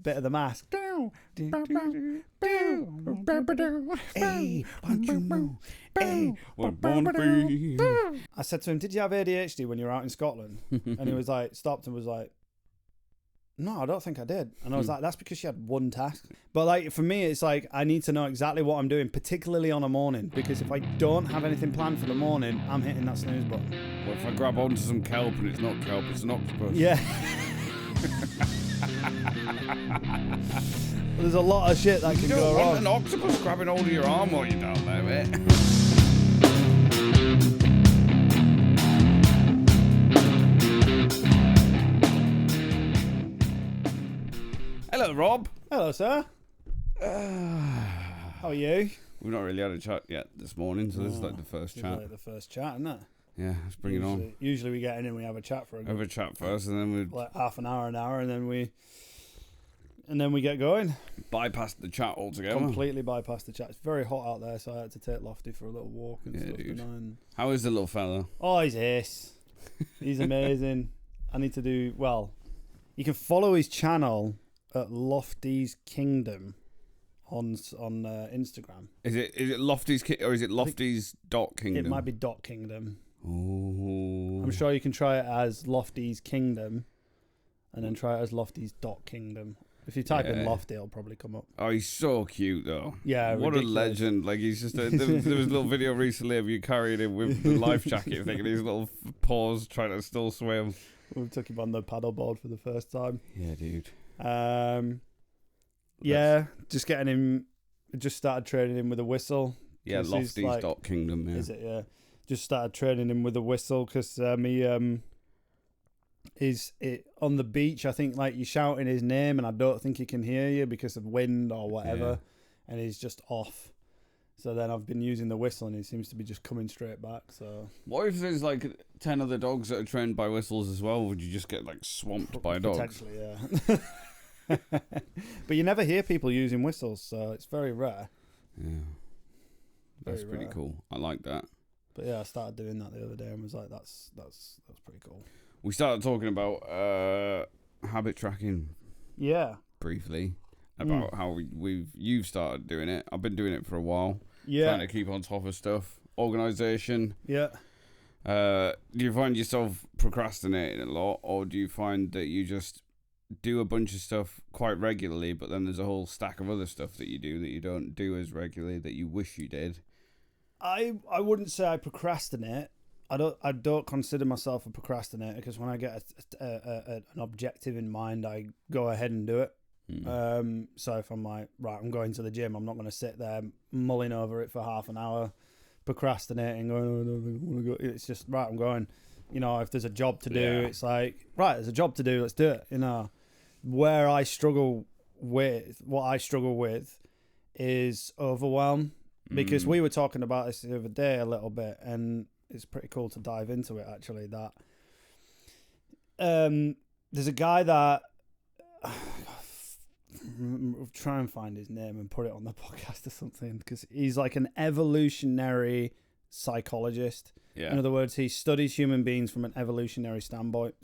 bit of the mask. Hey, want you know? Hey, we're born free. I said to him, did you have ADHD when you were out in Scotland? And he was like, stopped and was like, no, I don't think I did. And I was like, that's because you had one task. But like for me, it's like I need to know exactly what I'm doing, particularly on a morning, because if I don't have anything planned for the morning, I'm hitting that snooze button. What if I grab onto some kelp and it's not kelp, it's an octopus? Yeah. There's a lot of shit that can You go don't want wrong. an octopus grabbing hold of your arm while you're down there, mate. Hello, Rob. Hello, sir. How are you? We've not really had a chat yet this morning, so this is like the first This is chat. like the first chat, isn't it? Yeah, let's bring it on. Usually we get in and we have a chat for Have a chat first, and then we like half an hour, and then we get going. bypass the chat altogether. Completely bypass the chat. It's very hot out there, so I had to take Lofty for a little walk and stuff. Dude. And How is the little fella? oh, he's ace. He's amazing. I need to do well. You can follow his channel at Lofty's Kingdom on Instagram. Is it Lofty's or is it Lofty's dot kingdom? It might be Dot Kingdom. Oh. I'm sure you can try it as Lofty's Kingdom, and then try it as Lofty's Dot Kingdom. If you type in Lofty, it'll probably come up. Oh, he's so cute though. Yeah, what ridiculous. a legend! Like he's just. There was a little video recently of you carrying him with the life jacket, thinking his little paws trying to still swim. We took him on the paddleboard for the first time. Yeah, dude. Yeah, just getting him. Just started training him with a whistle. Yeah, 'Cause he's Lofty's dot kingdom. Yeah. Is it? Yeah. Just started training him with a whistle because he's on the beach. I think like you're shouting his name, and I don't think he can hear you because of wind or whatever, and he's just off. So then I've been using the whistle, and he seems to be just coming straight back. So What if there's like 10 other dogs that are trained by whistles as well? Would you just get like swamped by dogs? potentially, yeah. But you never hear people using whistles, so it's very rare. Yeah. That's Very pretty rare. cool. I like that. But yeah, I started doing that the other day and was like, that's pretty cool. We started talking about habit tracking Yeah. briefly, about how you've started doing it. I've been doing it for a while. Trying to keep on top of stuff. Organisation. Yeah. Do you find yourself procrastinating a lot, or do you find that you just do a bunch of stuff quite regularly, but then there's a whole stack of other stuff that you do that you don't do as regularly that you wish you did? I wouldn't say I procrastinate. I don't consider myself a procrastinator because when I get an objective in mind, I go ahead and do it. So if I'm like, right, I'm going to the gym, I'm not going to sit there mulling over it for half an hour, procrastinating, going, oh, I don't want to go. It's just, right, I'm going. You know, if there's a job to do, it's like, right, there's a job to do, let's do it. You know, what I struggle with is overwhelm, because we were talking about this the other day a little bit, and it's pretty cool to dive into it actually. That there's a guy that try and find his name and put it on the podcast or something, because he's like an evolutionary psychologist. Yeah. In other words, he studies human beings from an evolutionary standpoint,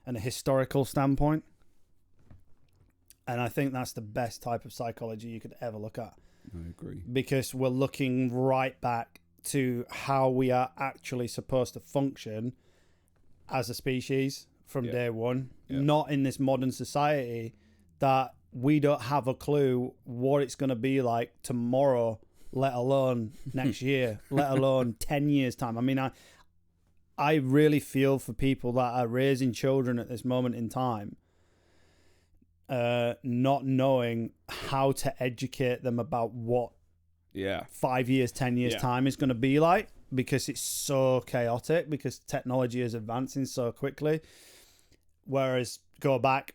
and a historical standpoint. And I think that's the best type of psychology you could ever look at. I agree. Because we're looking right back to how we are actually supposed to function as a species from day one, not in this modern society that we don't have a clue what it's going to be like tomorrow, let alone next year, let alone 10 years time. I mean, I really feel for people that are raising children at this moment in time, not knowing how to educate them about what 5 years, 10 years time is going to be like, because it's so chaotic, because technology is advancing so quickly. Whereas go back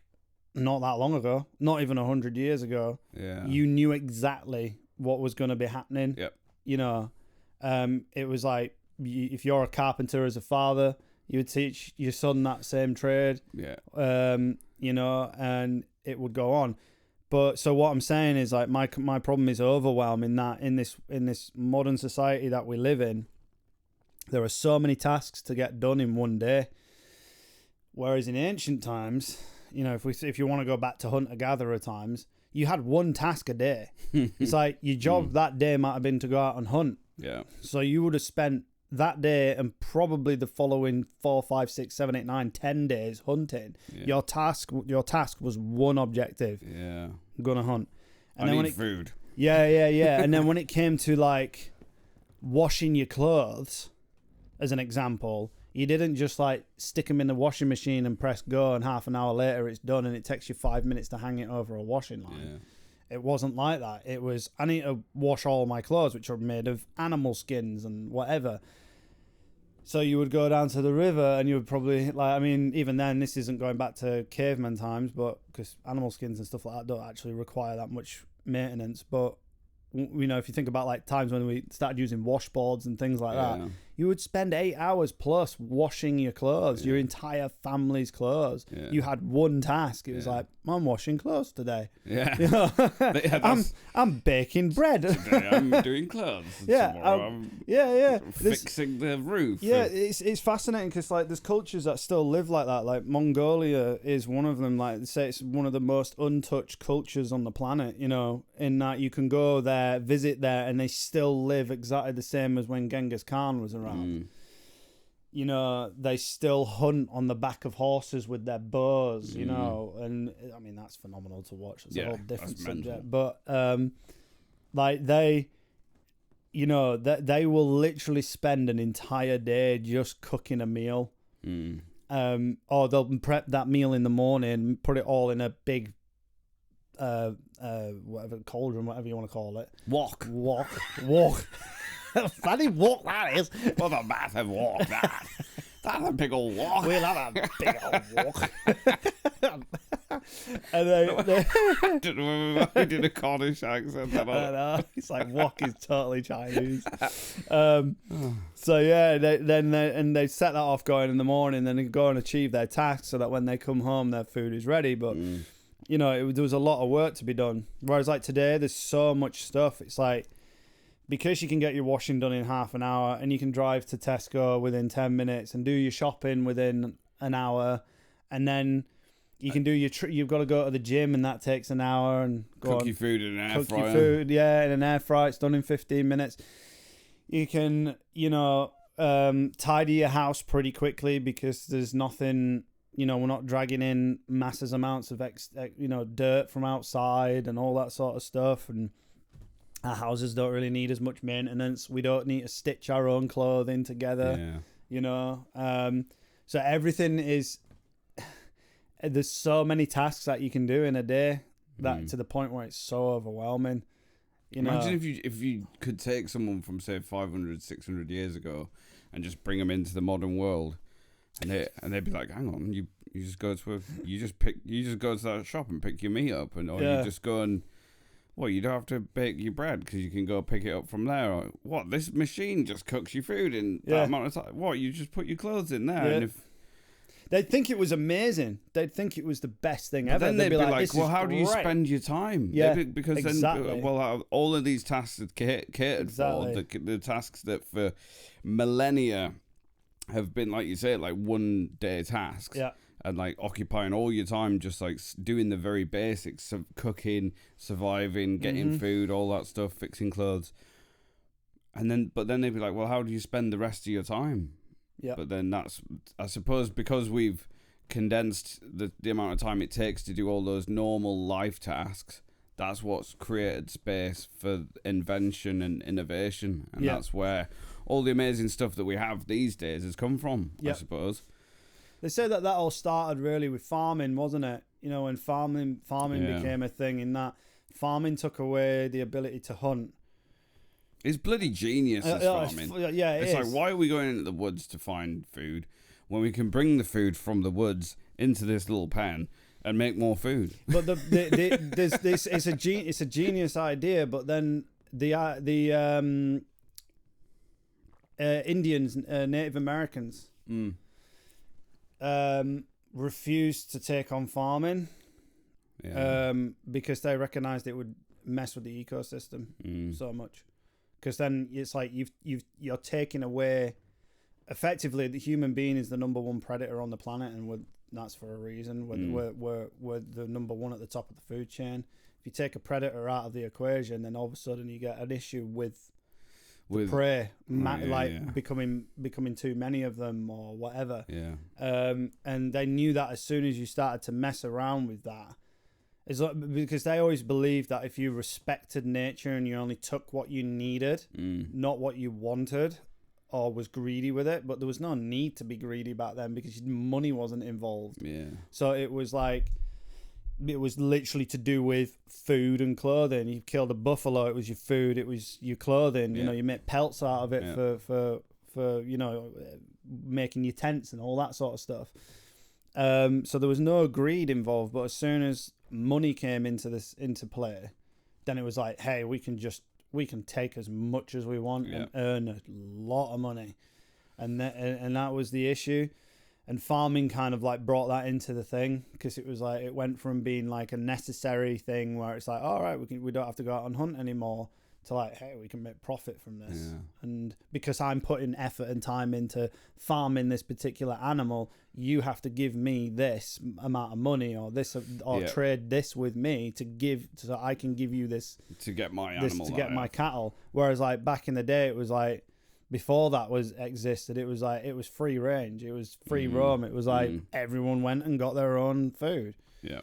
not that long ago, not even 100 years ago, you knew exactly what was going to be happening. You know, it was like, if you're a carpenter as a father, you would teach your son that same trade. You know, and it would go on. But so what I'm saying is, like, my problem is overwhelm, in that in this modern society that we live in, there are so many tasks to get done in one day. Whereas in ancient times, you know, if you want to go back to hunter-gatherer times, you had one task a day. It's like your job that day might have been to go out and hunt. Yeah. So you would have spent that day and probably the following 4, 5, 6, 7, 8, 9, 10 days hunting. Yeah. Your task was one objective. Yeah. I'm gonna hunt. And I then need food. Yeah. And then when it came to like washing your clothes, as an example, you didn't just like stick them in the washing machine and press go, and half an hour later it's done, and it takes you 5 minutes to hang it over a washing line. Yeah. It wasn't like that. It was, I need to wash all my clothes, which are made of animal skins and whatever. So you would go down to the river and you would probably, like, I mean, even then, this isn't going back to caveman times, but because animal skins and stuff like that don't actually require that much maintenance. But, you know, if you think about like times when we started using washboards and things like that, you would spend 8 hours plus washing your clothes, your entire family's clothes. Yeah. You had one task. It was like, I'm washing clothes today. Yeah. You know? I'm baking bread. Today I'm doing clothes. I'm fixing the roof. Yeah, it's fascinating because like there's cultures that still live like that. Like Mongolia is one of them. Like they say it's one of the most untouched cultures on the planet. You know, in that you can go there, visit there, and they still live exactly the same as when Genghis Khan was around. You know, they still hunt on the back of horses with their bows, you know, and I mean, that's phenomenal to watch. It's a whole different subject. But, like, they, you know, they will literally spend an entire day just cooking a meal. Or they'll prep that meal in the morning, put it all in a big, whatever, cauldron, whatever you want to call it. Wok. Funny walk that is. What a massive walk that. That's a big old walk. We'll have a big old walk. And they I did a Cornish accent. I know. It's like walk is totally Chinese. So yeah, they set that off going in the morning, then they go and achieve their task so that when they come home, their food is ready. But you know, there was a lot of work to be done. Whereas like today, there's so much stuff. It's like, because you can get your washing done in half an hour and you can drive to Tesco within 10 minutes and do your shopping within an hour, and then you can do you've got to go to the gym and that takes an hour, and cook your food in an air fryer. Cook your food, in an air fryer. It's done in 15 minutes. You can, you know, tidy your house pretty quickly because there's nothing, you know, we're not dragging in massive amounts of, dirt from outside and all that sort of stuff. And our houses don't really need as much maintenance. We don't need to stitch our own clothing together, you know. So everything is... There's so many tasks that you can do in a day that to the point where it's so overwhelming. You know? Imagine if you could take someone from, say, 500, 600 years ago and just bring them into the modern world, and they'd be like, hang on, you just go to that shop and pick your meat up, or you just go and... Well, you don't have to bake your bread because you can go pick it up from there. Or, what? This machine just cooks your food in that amount of time. What? You just put your clothes in there, and they'd think it was amazing. They'd think it was the best thing ever. Then they'd be like, well, how do you spend your time? Yeah, because exactly. Then, all of these tasks are catered for. The tasks that for millennia have been, like you say, like 1 day tasks. Yeah. And like occupying all your time, just like doing the very basics of cooking, surviving, getting food, all that stuff, fixing clothes. But then they'd be like, well, how do you spend the rest of your time? Yeah. But then that's, I suppose, because we've condensed the amount of time it takes to do all those normal life tasks, that's what's created space for invention and innovation. And that's where all the amazing stuff that we have these days has come from, I suppose. They say that all started really with farming, wasn't it? You know, when farming became a thing, in that farming took away the ability to hunt. It's bloody genius, this farming. It's like, why are we going into the woods to find food when we can bring the food from the woods into this little pen and make more food? But there's this. It's a genius idea. But then the Indians, Native Americans. Refused to take on farming because they recognized it would mess with the ecosystem so much. Because then it's like you're taking away, effectively, the human being is the number one predator on the planet, and that's for a reason. We're the number one at the top of the food chain. If you take a predator out of the equation, then all of a sudden you get an issue with prey, becoming too many of them or whatever. Yeah. And they knew that as soon as you started to mess around with that. It's like, because they always believed that if you respected nature and you only took what you needed, not what you wanted, or was greedy with it, but there was no need to be greedy back then because money wasn't involved. Yeah. So it was literally to do with food and clothing. You killed a buffalo, it was your food, it was your clothing. You know, you make pelts out of it for you know, making your tents and all that sort of stuff. So there was no greed involved, but as soon as money came into play, then it was like, hey, we can take as much as we want and earn a lot of money, and that was the issue. And farming kind of like brought that into the thing, because it was like it went from being like a necessary thing where it's like, all right, we don't have to go out and hunt anymore, to like, hey, we can make profit from this. Yeah. And because I'm putting effort and time into farming this particular animal, you have to give me this amount of money or this or trade this with me so I can give you this to get my animal, to get my cattle. Whereas like back in the day, it was like, before that existed, it was like, it was free range, it was free roam, it was like everyone went and got their own food. Yeah.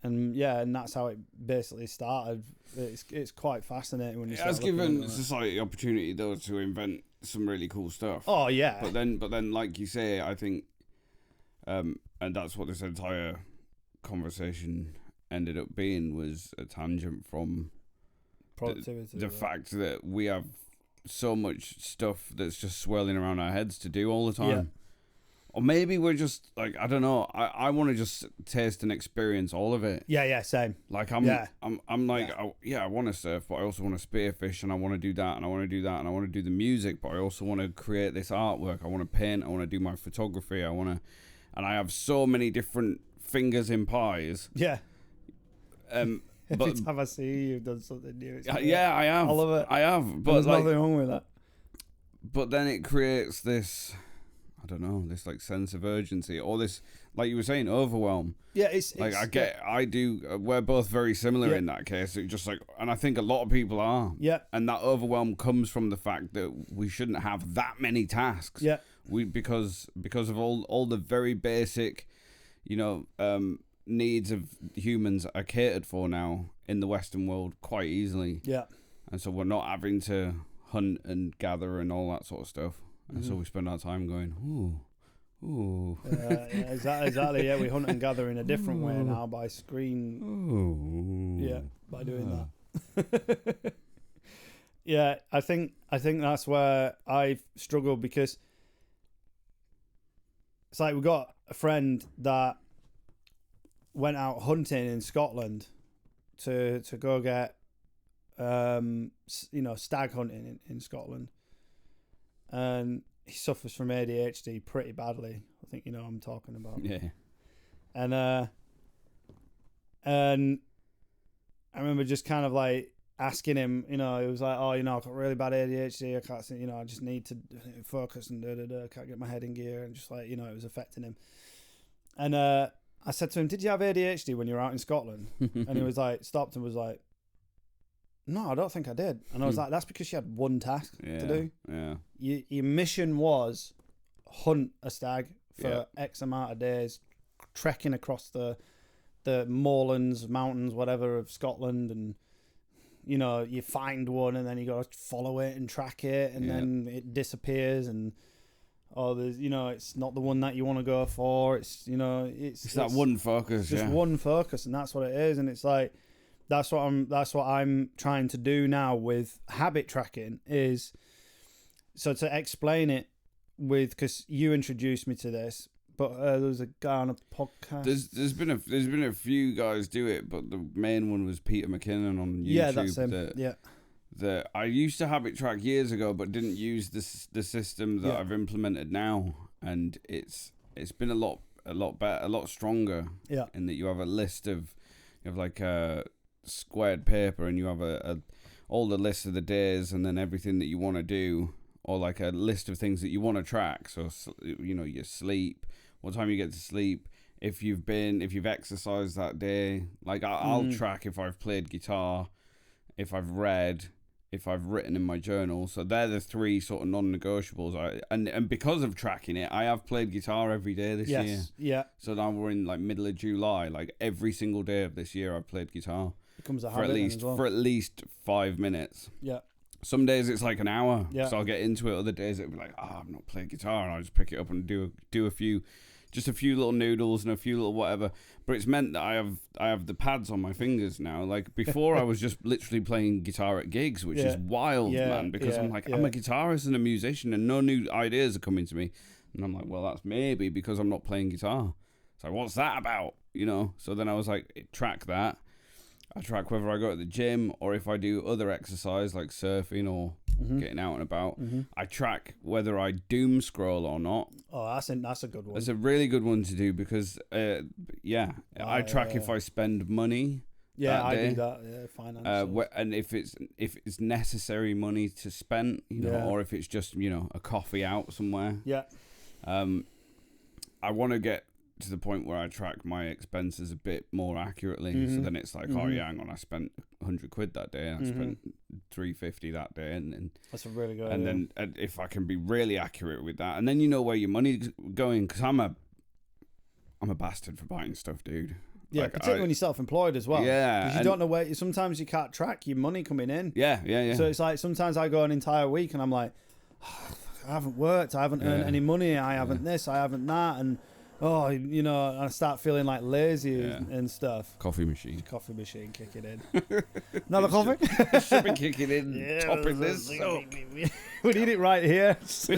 And that's how it basically started. It's quite fascinating when you start. It has given society the opportunity though to invent some really cool stuff. Oh yeah. But then like you say, I think and that's what this entire conversation ended up being, was a tangent from productivity. The fact that we have so much stuff that's just swirling around our heads to do all the time. Yeah. Or maybe we're just like, I don't know. I want to just taste and experience all of it. Yeah, same. Like I'm like, I want to surf, but I also want to spearfish, and I want to do that, and I want to do that, and I want to do the music, but I also want to create this artwork. I want to paint. I want to do my photography. And I have so many different fingers in pies. Yeah. But every time I see you, you've done something new. I have. I love it. I have. But there's nothing wrong with that. But then it creates this, I don't know, this like sense of urgency, or this, like you were saying, overwhelm. Yeah, it's like I do. We're both very similar in that case. It's just like, and I think a lot of people are. Yeah. And that overwhelm comes from the fact that we shouldn't have that many tasks. Yeah. Because of all the very basic, needs of humans are catered for now in the Western world quite easily. Yeah. And so we're not having to hunt and gather and all that sort of stuff. And so we spend our time going, ooh. Exactly. Yeah, we hunt and gather in a different way now by screen. Ooh. Yeah, by doing that. Yeah, I think that's where I've struggled, because it's like we got a friend that went out hunting in Scotland to go get stag hunting in Scotland, and he suffers from ADHD pretty badly. I think you know what I'm talking about. Yeah. And I remember just kind of like asking him, it was like, I've got really bad ADHD, I can't see, I just need to focus and can't get my head in gear, and just like, it was affecting him. And I said to him, did you have ADHD when you were out in Scotland? And he was like, stopped and was like, no, I don't think I did. And I was like, that's because you had one task to do. Yeah. Your mission was hunt a stag for X amount of days, trekking across the moorlands, mountains, whatever of Scotland, and you find one, and then you got to follow it and track it, and then it disappears, and there's it's not the one that you want to go for. It's it's that one focus, just one focus, and that's what it is. And it's like that's what I'm trying to do now with habit tracking, is so to explain it with, because you introduced me to this. But there was a guy on a podcast. There's been a few guys do it, but the main one was Peter McKinnon on YouTube. Yeah, that's him. That I used to habit track years ago, but didn't use the system that I've implemented now, and it's been a lot better, a lot stronger. Yeah. In that you have a list of like a squared paper, and you have all the lists of the days, and then everything that you want to do, or like a list of things that you want to track. So your sleep, what time you get to sleep, if you've exercised that day. Like I'll track if I've played guitar, if I've read, if I've written in my journal. So they're the 3 sort of non-negotiables. And because of tracking it, I have played guitar every day this year. Yeah. So now we're in like middle of July. Like every single day of this year, I've played guitar. Becomes a habit for at least 5 minutes. Yeah. Some days it's like an hour. Yeah. So I'll get into it. Other days it'll be like, I'm not playing guitar, and I'll just pick it up and do a few little noodles and a few little whatever. But it's meant that I have the pads on my fingers now. Like before, I was just literally playing guitar at gigs, which is wild, man. Because I'm like, I'm a guitarist and a musician, and no new ideas are coming to me. And I'm like, well, that's maybe because I'm not playing guitar. So what's that about? So then I was like, track that. I track whether I go to the gym or if I do other exercise like surfing or getting out and about. I track whether I doom scroll or not. Oh, that's a good one. That's a really good one to do because, I track if I spend money. Yeah, I do that. Yeah, finance. And if it's necessary money to spend, or if it's just a coffee out somewhere. Yeah. I want to get to the point where I track my expenses a bit more accurately. So then it's like, oh yeah, hang on, I spent £100 that day, and I spent £350 that day, and that's a really good. And then if I can be really accurate with that, and then you know where your money's going, because I'm a bastard for buying stuff, dude. Yeah, like, particularly when you're self-employed as well. Yeah, because you don't know where. Sometimes you can't track your money coming in. Yeah. So it's like sometimes I go an entire week and I'm like, I haven't worked, I haven't earned any money, I haven't this, I haven't that, and I start feeling like lazy and stuff. Coffee machine kicking in. Another coffee? Should be kicking in, topping this soap. We need it right here. Let's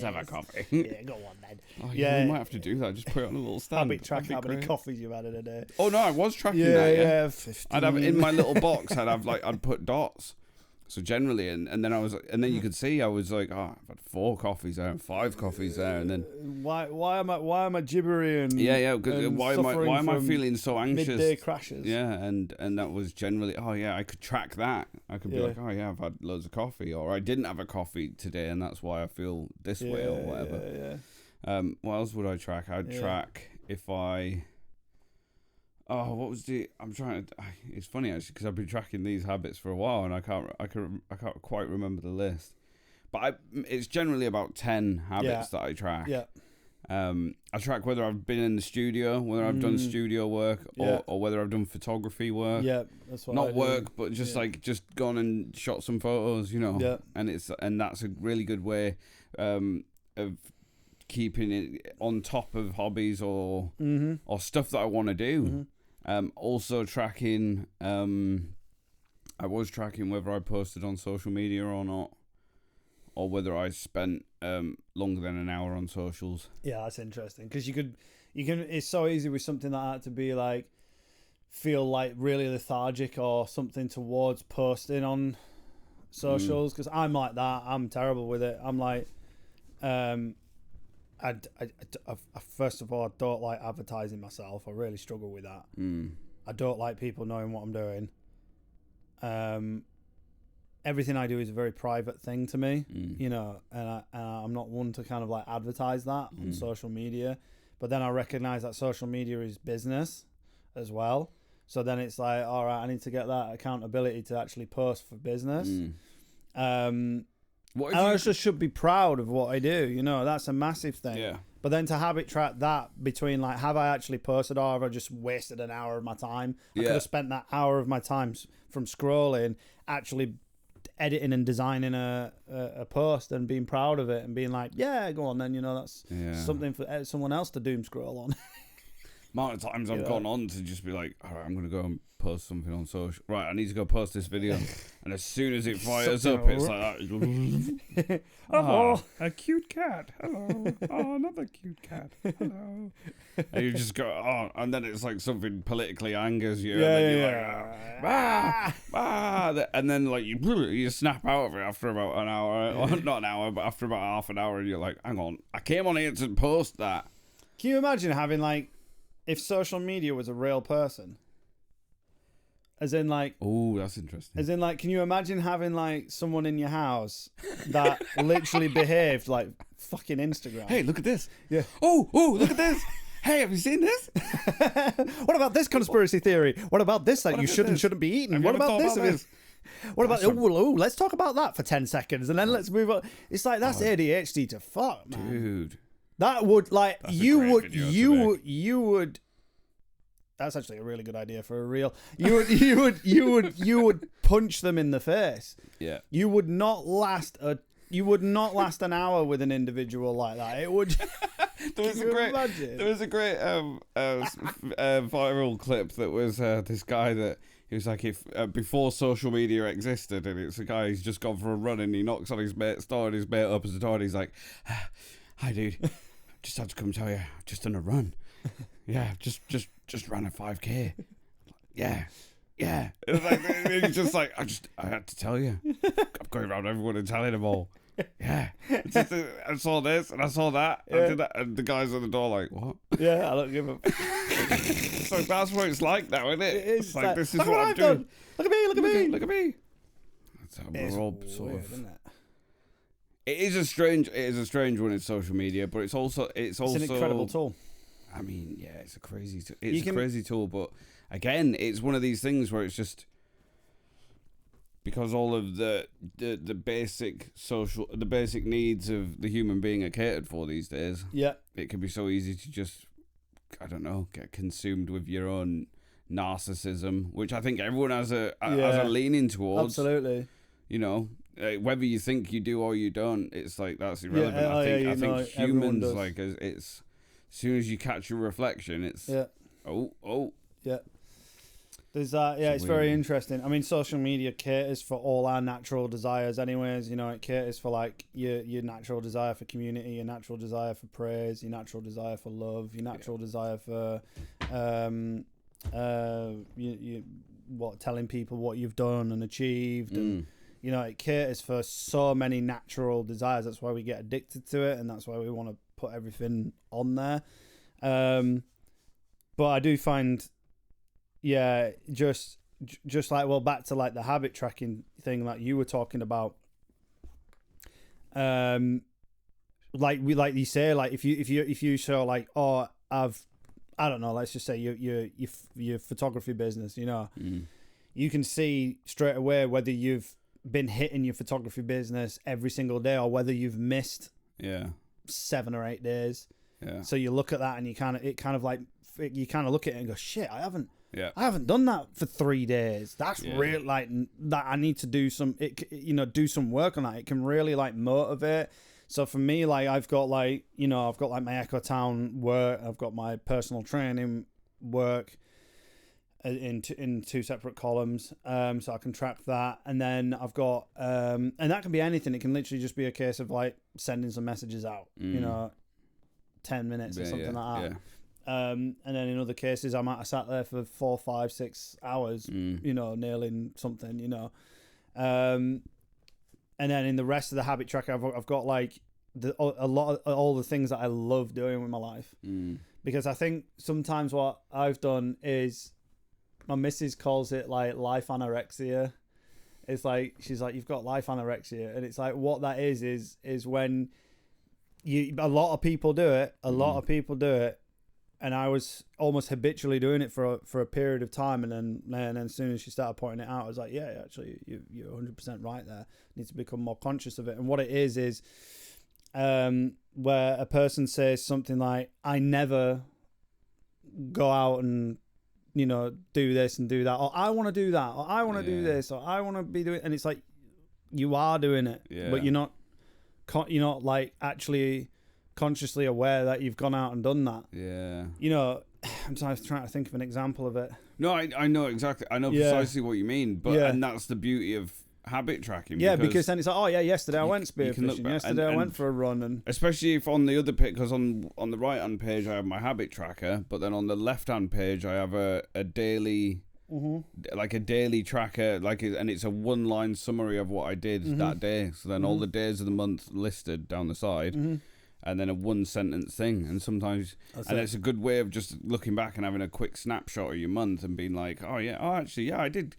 have a coffee. Yeah, go on then. Oh, yeah, we might have to do that. Just put it on a little stand. Track how many coffees you've had in a day. Oh no, I was tracking that. Yeah, 15. I'd have in my little box. I'd put dots. So generally, and then you could see I was like, I've had 4 coffees there and 5 coffees there, and then why am I gibbery and why am I feeling so anxious? Midday crashes. Yeah, and that was generally I could track that. I could be like, I've had loads of coffee, or I didn't have a coffee today, and that's why I feel this way or whatever. What else would I track? I'd track if I. Oh, what was I'm trying to. It's funny actually because I've been tracking these habits for a while and I can't quite remember the list, but it's generally about 10 habits that I track. Yeah. I track whether I've been in the studio, whether I've done studio work, or whether I've done photography work. Yeah, that's what not work, but just just gone and shot some photos, Yeah. And that's a really good way of keeping it on top of hobbies or stuff that I want to do. Also tracking, I was tracking whether I posted on social media or not, or whether I spent longer than an hour on socials. Yeah, that's interesting because you can. It's so easy with something like that to be like, feel like really lethargic or something towards posting on socials because I'm like that. I'm terrible with it. I'm like, I first of all, I don't like advertising myself. I really struggle with that. I don't like people knowing what I'm doing. Everything I do is a very private thing to me, and I'm not one to kind of like advertise that on social media. But then I recognize that social media is business as well. So then it's like, all right, I need to get that accountability to actually post for business. I just should be proud of what I do, that's a massive thing. Yeah. But then to habit track that between like, have I actually posted or have I just wasted an hour of my time? I could have spent that hour of my time from scrolling actually editing and designing a post and being proud of it and being like, yeah, go on then, that's something for someone else to doom scroll on. Amount of times I've gone on to just be like, all right, I'm going to go and post something on social. Right, I need to go post this video. And as soon as it fires up, it's like that. Oh, a cute cat. Hello. Oh, another cute cat. Hello. And you just go, and then it's like something politically angers you. And then you're like, and then like you snap out of it after about an hour. Well, not an hour, but after about half an hour, and you're like, hang on, I came on here to post that. Can you imagine having like, if social media was a real person, As in, like... Oh, that's interesting. As in, like, can you imagine having, like, someone in your house that literally behaved like fucking Instagram? Hey, look at this. Yeah. Oh, look at this. Hey, have you seen this? What about this conspiracy theory? What about this that you shouldn't be eating? What about this? What about... let's talk about that for 10 seconds and then let's move on. It's like, that's ADHD to fuck, man. Dude. That would, like, you would... That's actually a really good idea for a reel. You would punch them in the face. Yeah. You would not last an hour with an individual like that. It would. There was a great viral clip that was this guy that he was like, if before social media existed, and it's a guy who's just gone for a run and he knocks on his mate's door and his mate opens the door and he's like, "Hi, dude, just had to come tell you, I've just done a run. Yeah, just ran a 5K. Yeah. It's like, it's just like, I had to tell you. I'm going around everyone and telling them all. Yeah. It's just, I saw this and I saw that. Yeah. I did that. And the guys on the door like, what? Yeah, I don't give a... So that's what it's like now, isn't it? It's like, this is what I'm doing. Look at me. That's how we're all sort of... Isn't it? It is a strange one in social media, but it's also an incredible tool. I mean, yeah, it's a crazy tool, but again, it's one of these things where it's just because all of the basic needs of the human being are catered for these days. Yeah, it can be so easy to just, I don't know, get consumed with your own narcissism, which I think everyone has a leaning towards. Absolutely. You know, whether you think you do or you don't, it's like that's irrelevant. I think humans, like, it's. As soon as you catch your reflection, it's yeah. There's that. Yeah, it's very interesting. I mean, social media caters for all our natural desires, anyways. You know, it caters for like your natural desire for community, your natural desire for praise, your natural desire for love, your natural desire for telling people what you've done and achieved, and you know, it caters for so many natural desires. That's why we get addicted to it, and that's why we want to put everything on there. But I do find, yeah, just like, well, back to like the habit tracking thing that you were talking about. Like you say, like if you show like, oh, I don't know, let's just say your photography business, you know, you can see straight away whether you've been hitting your photography business every single day or whether you've missed 7 or 8 days. Yeah. So you look at that and you kind of look at it and go, shit, I haven't done that for 3 days. That's real, like, that I need to do some work on that. It can really like motivate. So for me, like, I've got like my Echo Town work, I've got my personal training work in 2 separate columns, so I can track that. And then I've got and that can be anything. It can literally just be a case of like sending some messages out, you know, 10 minutes or something like that. And then in other cases I might have sat there for 4, 5, 6 hours, you know, nailing something, you know. And then in the rest of the habit tracker, I've got like a lot of all the things that I love doing with my life, because I think sometimes what I've done is, my missus calls it like life anorexia. It's like, she's like, you've got life anorexia, and it's like, what that is when a lot of people do it. And I was almost habitually doing it for a period of time, and then as soon as she started pointing it out, I was like, yeah, actually, you're 100% right there. I need to become more conscious of it. And what it is where a person says something like, I never go out and, you know, do this and do that, or I want to do that, or I want to do this, or I want to be doing, and it's like, you are doing it, but you're not like actually consciously aware that you've gone out and done that. Yeah. You know, I'm trying to think of an example of it. No, I know exactly. I know precisely what you mean, but and that's the beauty of habit tracking. Yeah, because then it's like, oh yeah, yesterday I went spearfishing. Yesterday I went for a run, and especially if on the other page, because on the right hand page I have my habit tracker, but then on the left hand page I have a daily. Like a daily tracker, and it's a 1-line summary of what I did that day. So then all the days of the month listed down the side, and then a one sentence thing. And sometimes, it's a good way of just looking back and having a quick snapshot of your month and being like, actually, I did.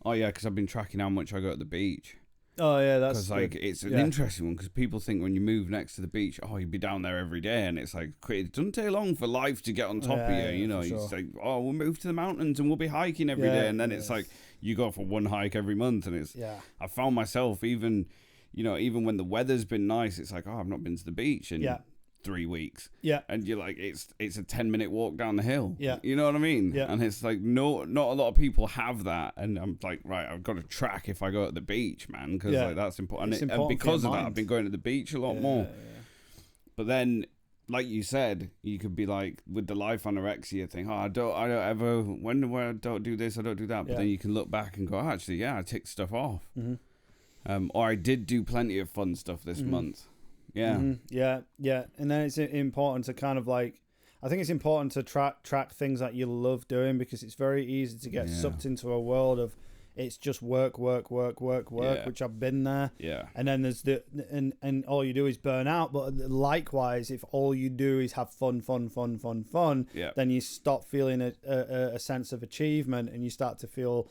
Oh yeah, because I've been tracking how much I go to the beach. Oh yeah, that's because it's an interesting one, because people think when you move next to the beach, you'd be down there every day, and it's like it doesn't take long for life to get on top of you. You know, you say, we'll move to the mountains and we'll be hiking every day, and then it's like you go for one hike every month, and it's. Yeah. I found myself even when the weather's been nice, it's like I've not been to the beach in 3 weeks. Yeah. And you're like, it's a 10-minute walk down the hill. Yeah. You know what I mean? Yeah. And it's like, not a lot of people have that. And I'm like, right, I've got to track if I go to the beach, man, because like that's important. And because of that, I've been going to the beach a lot more. Yeah. But then, like you said, you could be like, with the life anorexia thing, I don't ever, when I don't do this, I don't do that. But then you can look back and go, actually, I ticked stuff off. Mm-hmm. Or I did do plenty of fun stuff this month. Yeah. Mm-hmm. Yeah. And then it's important to kind of like, I think it's important to track things that you love doing, because it's very easy to get sucked into a world of it's just work, which I've been there. Yeah. And then there's and all you do is burn out. But likewise, if all you do is have fun, then you stop feeling a sense of achievement, and you start to feel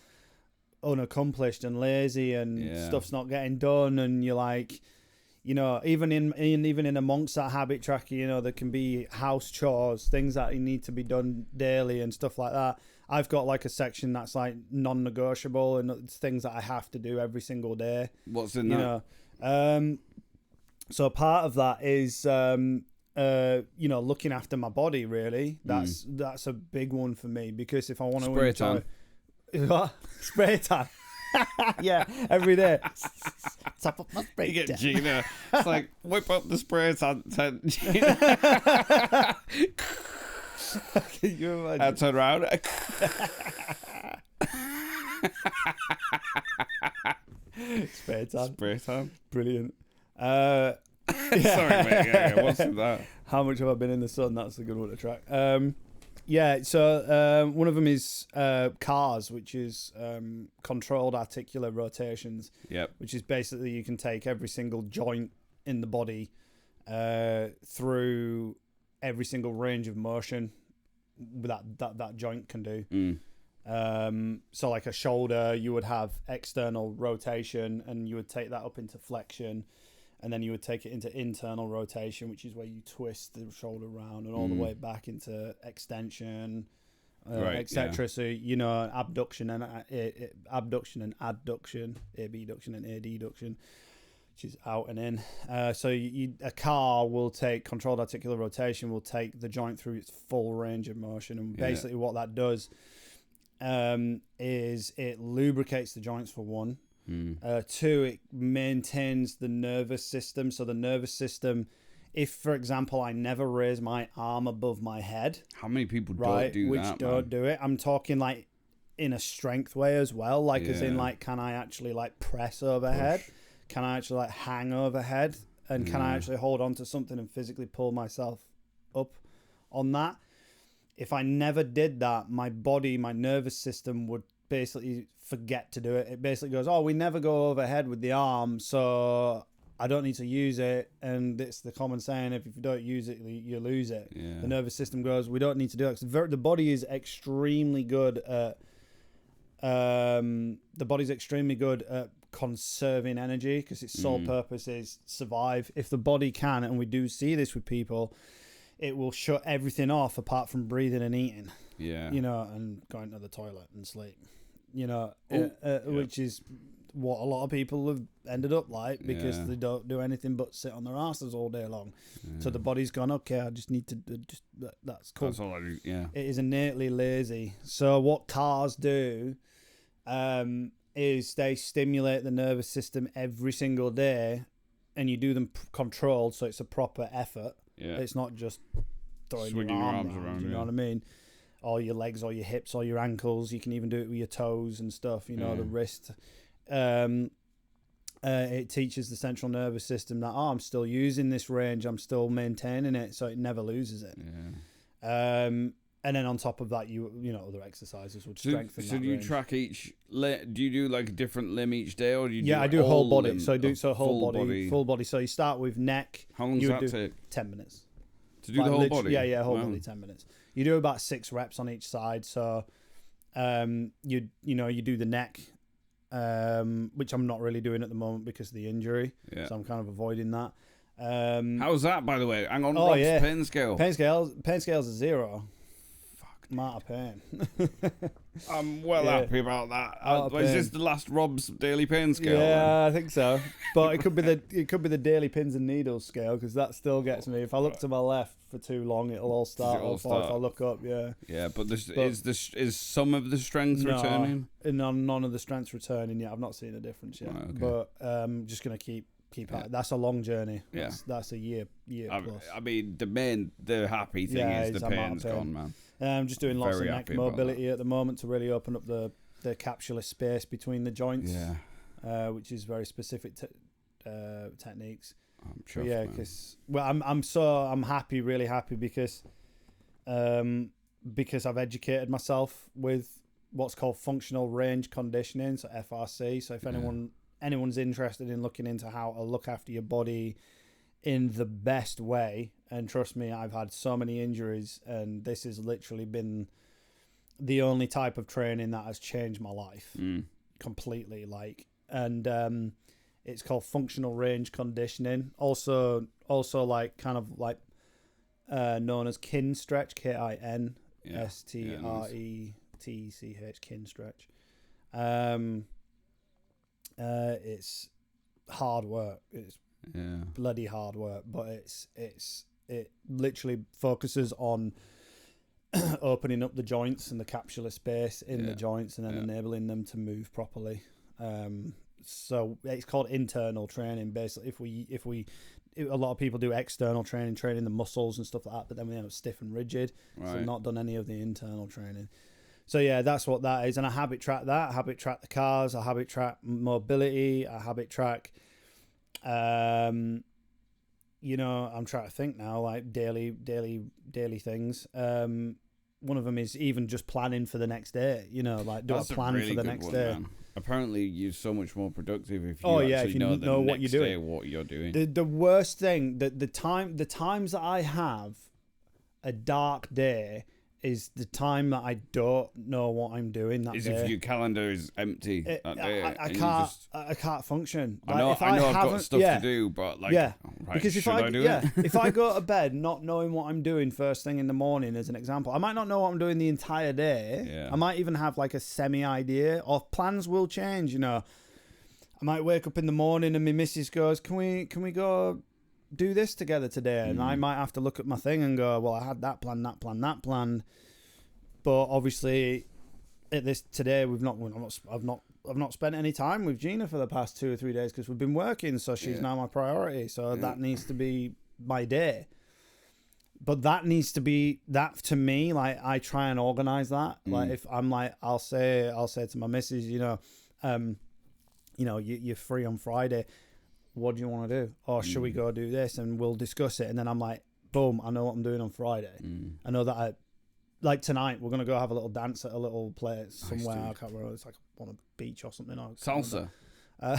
unaccomplished and lazy, and stuff's not getting done, and you're like, even in amongst that habit tracker, there can be house chores, things that need to be done daily and stuff like that. I've got like a section that's like non-negotiable, and it's things that I have to do every single day. What's in that? So part of that is looking after my body, really. That's a big one for me, because if I want to spray tan. Spray tan. Yeah, every day. Tap up my spray. You get Gina. It's like, whip up the spray tan, Gina. Can you imagine? I turn around. Spray tan. Brilliant. Sorry, mate. Yeah. What's that? How much have I been in the sun? That's a good one to track. So one of them is CARS, which is controlled articular rotations. Yep. Which is basically you can take every single joint in the body through every single range of motion that joint can do. So like a shoulder, you would have external rotation, and you would take that up into flexion. And then you would take it into internal rotation, which is where you twist the shoulder around and all the way back into extension, etc. Yeah. So, abduction and adduction, abduction and adduction, which is out and in. So a car will take controlled articular rotation, will take the joint through its full range of motion. And basically what that does is it lubricates the joints, for one. 2, it maintains the nervous system. So the nervous system, if, for example, I never raise my arm above my head. How many people don't do that? Which don't do it. I'm talking like in a strength way as well. Like as in like, can I actually like press overhead? Push. Can I actually like hang overhead? And can I actually hold on to something and physically pull myself up on that? If I never did that, my body, my nervous system would basically forget to do it. It basically goes, we never go overhead with the arm, so I don't need to use it. And it's the common saying, if you don't use it, you lose it. Yeah. The nervous system goes, we don't need to do it. The body is extremely good at conserving energy, because its sole purpose is survive. If the body can, and we do see this with people, it will shut everything off apart from breathing and eating. Yeah. And going to the toilet and sleep. Which is what a lot of people have ended up like, because they don't do anything but sit on their asses all day long. So the body's gone, okay, I just need to that's cool. That's all I do. Yeah. It is innately lazy. So what CARS do is they stimulate the nervous system every single day, and you do them controlled, so it's a proper effort. Yeah. It's not just throwing your arms around. You know what I mean? Or your legs, or your hips, or your ankles. You can even do it with your toes and stuff, the wrist. It teaches the central nervous system that, I'm still using this range, I'm still maintaining it, so it never loses it. Yeah. And then on top of that, you know, other exercises would strengthen. So do you track each? Do you do like a different limb each day, or do you? Yeah, I do whole body. So I do whole body, full body. So you start with neck. How long does that take? 10 minutes. To do the whole body? Yeah, whole body, 10 minutes. You do about 6 reps on each side. So, you do the neck, which I'm not really doing at the moment because of the injury. Yeah. So I'm kind of avoiding that. How's that, by the way? Hang on, Rob's pain scale. Pain scale's a 0. Amount of pain. I'm happy about that. Is this the last Rob's daily pain scale? Yeah, I think so. But it could be the daily pins and needles scale, because that still gets me. If I look to my left for too long, it'll all start off. Or if I look up, yeah. Yeah, but is some of the strength returning? None of the strength's returning yet. I've not seen a difference yet. Right, okay. But I'm just gonna keep at it. That's a long journey. Yeah. That's a year plus. I mean, the happy thing is the pain's gone, man. I'm just doing lots of neck mobility at the moment to really open up the capsular space between the joints. Yeah. Which is very specific techniques. I'm sure. Yeah, because I'm happy, really happy because I've educated myself with what's called functional range conditioning, so FRC. So if anyone's interested in looking into how to look after your body in the best way, and trust me, I've had so many injuries, and this has literally been the only type of training that has changed my life completely. It's called functional range conditioning, also like kind of like known as kin stretch, KINSTRETCH, kin stretch. It's hard work. It's bloody hard work, but it literally focuses on opening up the joints and the capsular space in the joints, and then enabling them to move properly. So it's called internal training. Basically, if we a lot of people do external training the muscles and stuff like that, but then we end up stiff and rigid. Right. So not done any of the internal training. So yeah, that's what that is. And I habit track that. I habit track the cars. I habit track mobility. I habit track, I'm trying to think now, like daily things. One of them is even just planning for the next day. Like do that's a plan really for the next day. Man. Apparently, you're so much more productive if you know what you're doing. What you're doing. The worst thing, the times that I have a dark day is the time that I don't know what I'm doing that day. If your calendar is empty that day. I can't function. I know I've got stuff to do, but because if I go to bed not knowing what I'm doing first thing in the morning, as an example, I might not know what I'm doing the entire day. Yeah. I might even have like a semi idea, or plans will change. I might wake up in the morning and my missus goes, "Can we go do this together today?" And I might have to look at my thing and go, well, I had that plan, but obviously at this today I've not spent any time with Gina for the past 2 or 3 days because we've been working, so she's now my priority, so that needs to be my day. But that needs to be that to me. Like I try and organize that. Like if I'm like, I'll say to my missus, you're free on Friday, what do you want to do? Or should we go do this? And we'll discuss it. And then I'm like, boom, I know what I'm doing on Friday. I know that like tonight, we're going to go have a little dance at a little place somewhere. I can't remember. It's like on a beach or something. Salsa. I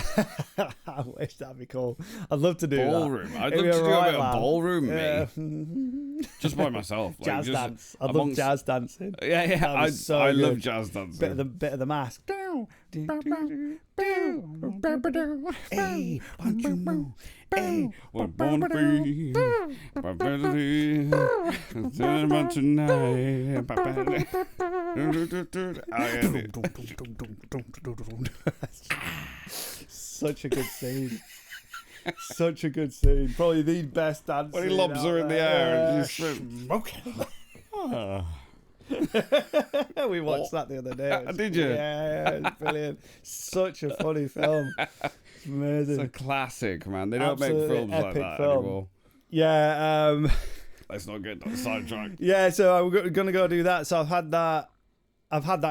wish that'd be cool. I'd love to do ballroom. that. I'd love to do a bit of ballroom, mate. Just by myself. Jazz dance. I'd love jazz dancing. Yeah. I love jazz dancing. Bit of the mask. Hey, don't you know? Hey, we're born free. About tonight. Such a good scene. Such a good scene. Probably the best dance. When he lobs her in the air and she's smoking. We watched that the other day. Did you? Yeah, it's brilliant. Such a funny film. It's amazing. It's a classic, man. They don't make films like that anymore. Yeah. Let's not get sidetracked. Yeah, so we're gonna go do that. So I've had that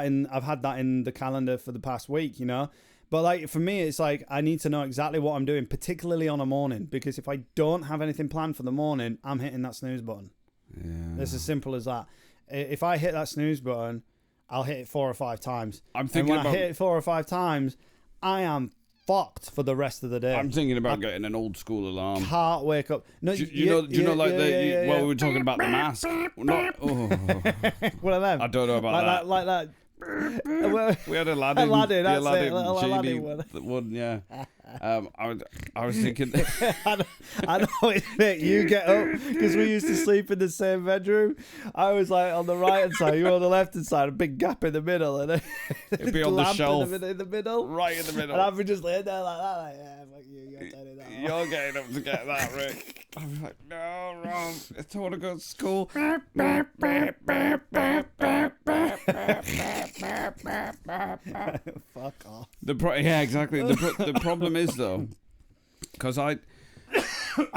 in the calendar for the past week, But like for me, it's like I need to know exactly what I'm doing, particularly on a morning, because if I don't have anything planned for the morning, I'm hitting that snooze button. Yeah. It's as simple as that. if I hit that snooze button, I'll hit it 4 or 5 times. I'm thinking and when I hit it 4 or 5 times, I am fucked for the rest of the day. I'm thinking about getting an old school alarm. Can't wake up. No, do you know, like we were talking about the mask. Not, One of them. I don't know about that. Like that. We had Aladdin. Aladdin, that's Aladdin, it. Little genie Aladdin one. Yeah. I was thinking. I know it. You get up because we used to sleep in the same bedroom. I was like on the right hand side, you were on the left hand side, a big gap in the middle, and it'd be on the shelf in the middle, right in the middle. And I'd be just laying there like that, like, yeah, fuck you, you're turning that off. You're getting up to get that, Rick. I'm like, no, Ron, I don't want to go to school. Fuck off. Yeah, exactly. The problem is though, because I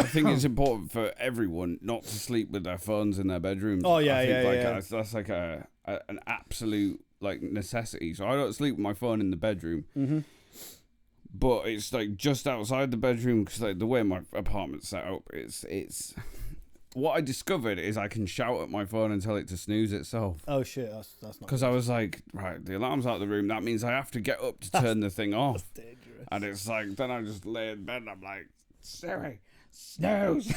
think it's important for everyone not to sleep with their phones in their bedrooms. Oh yeah, I think yeah. That's like an absolute like necessity. So I don't sleep with my phone in the bedroom. Mm-hmm. But it's like just outside the bedroom because like the way my apartment's set up, it's. What I discovered is I can shout at my phone and tell it to snooze itself. Oh shit, that's not. Because I was like, right, the alarm's out of the room. That means I have to get up to turn the thing off. That's dangerous. And it's like, then I just lay in bed and I'm like, Siri, snooze.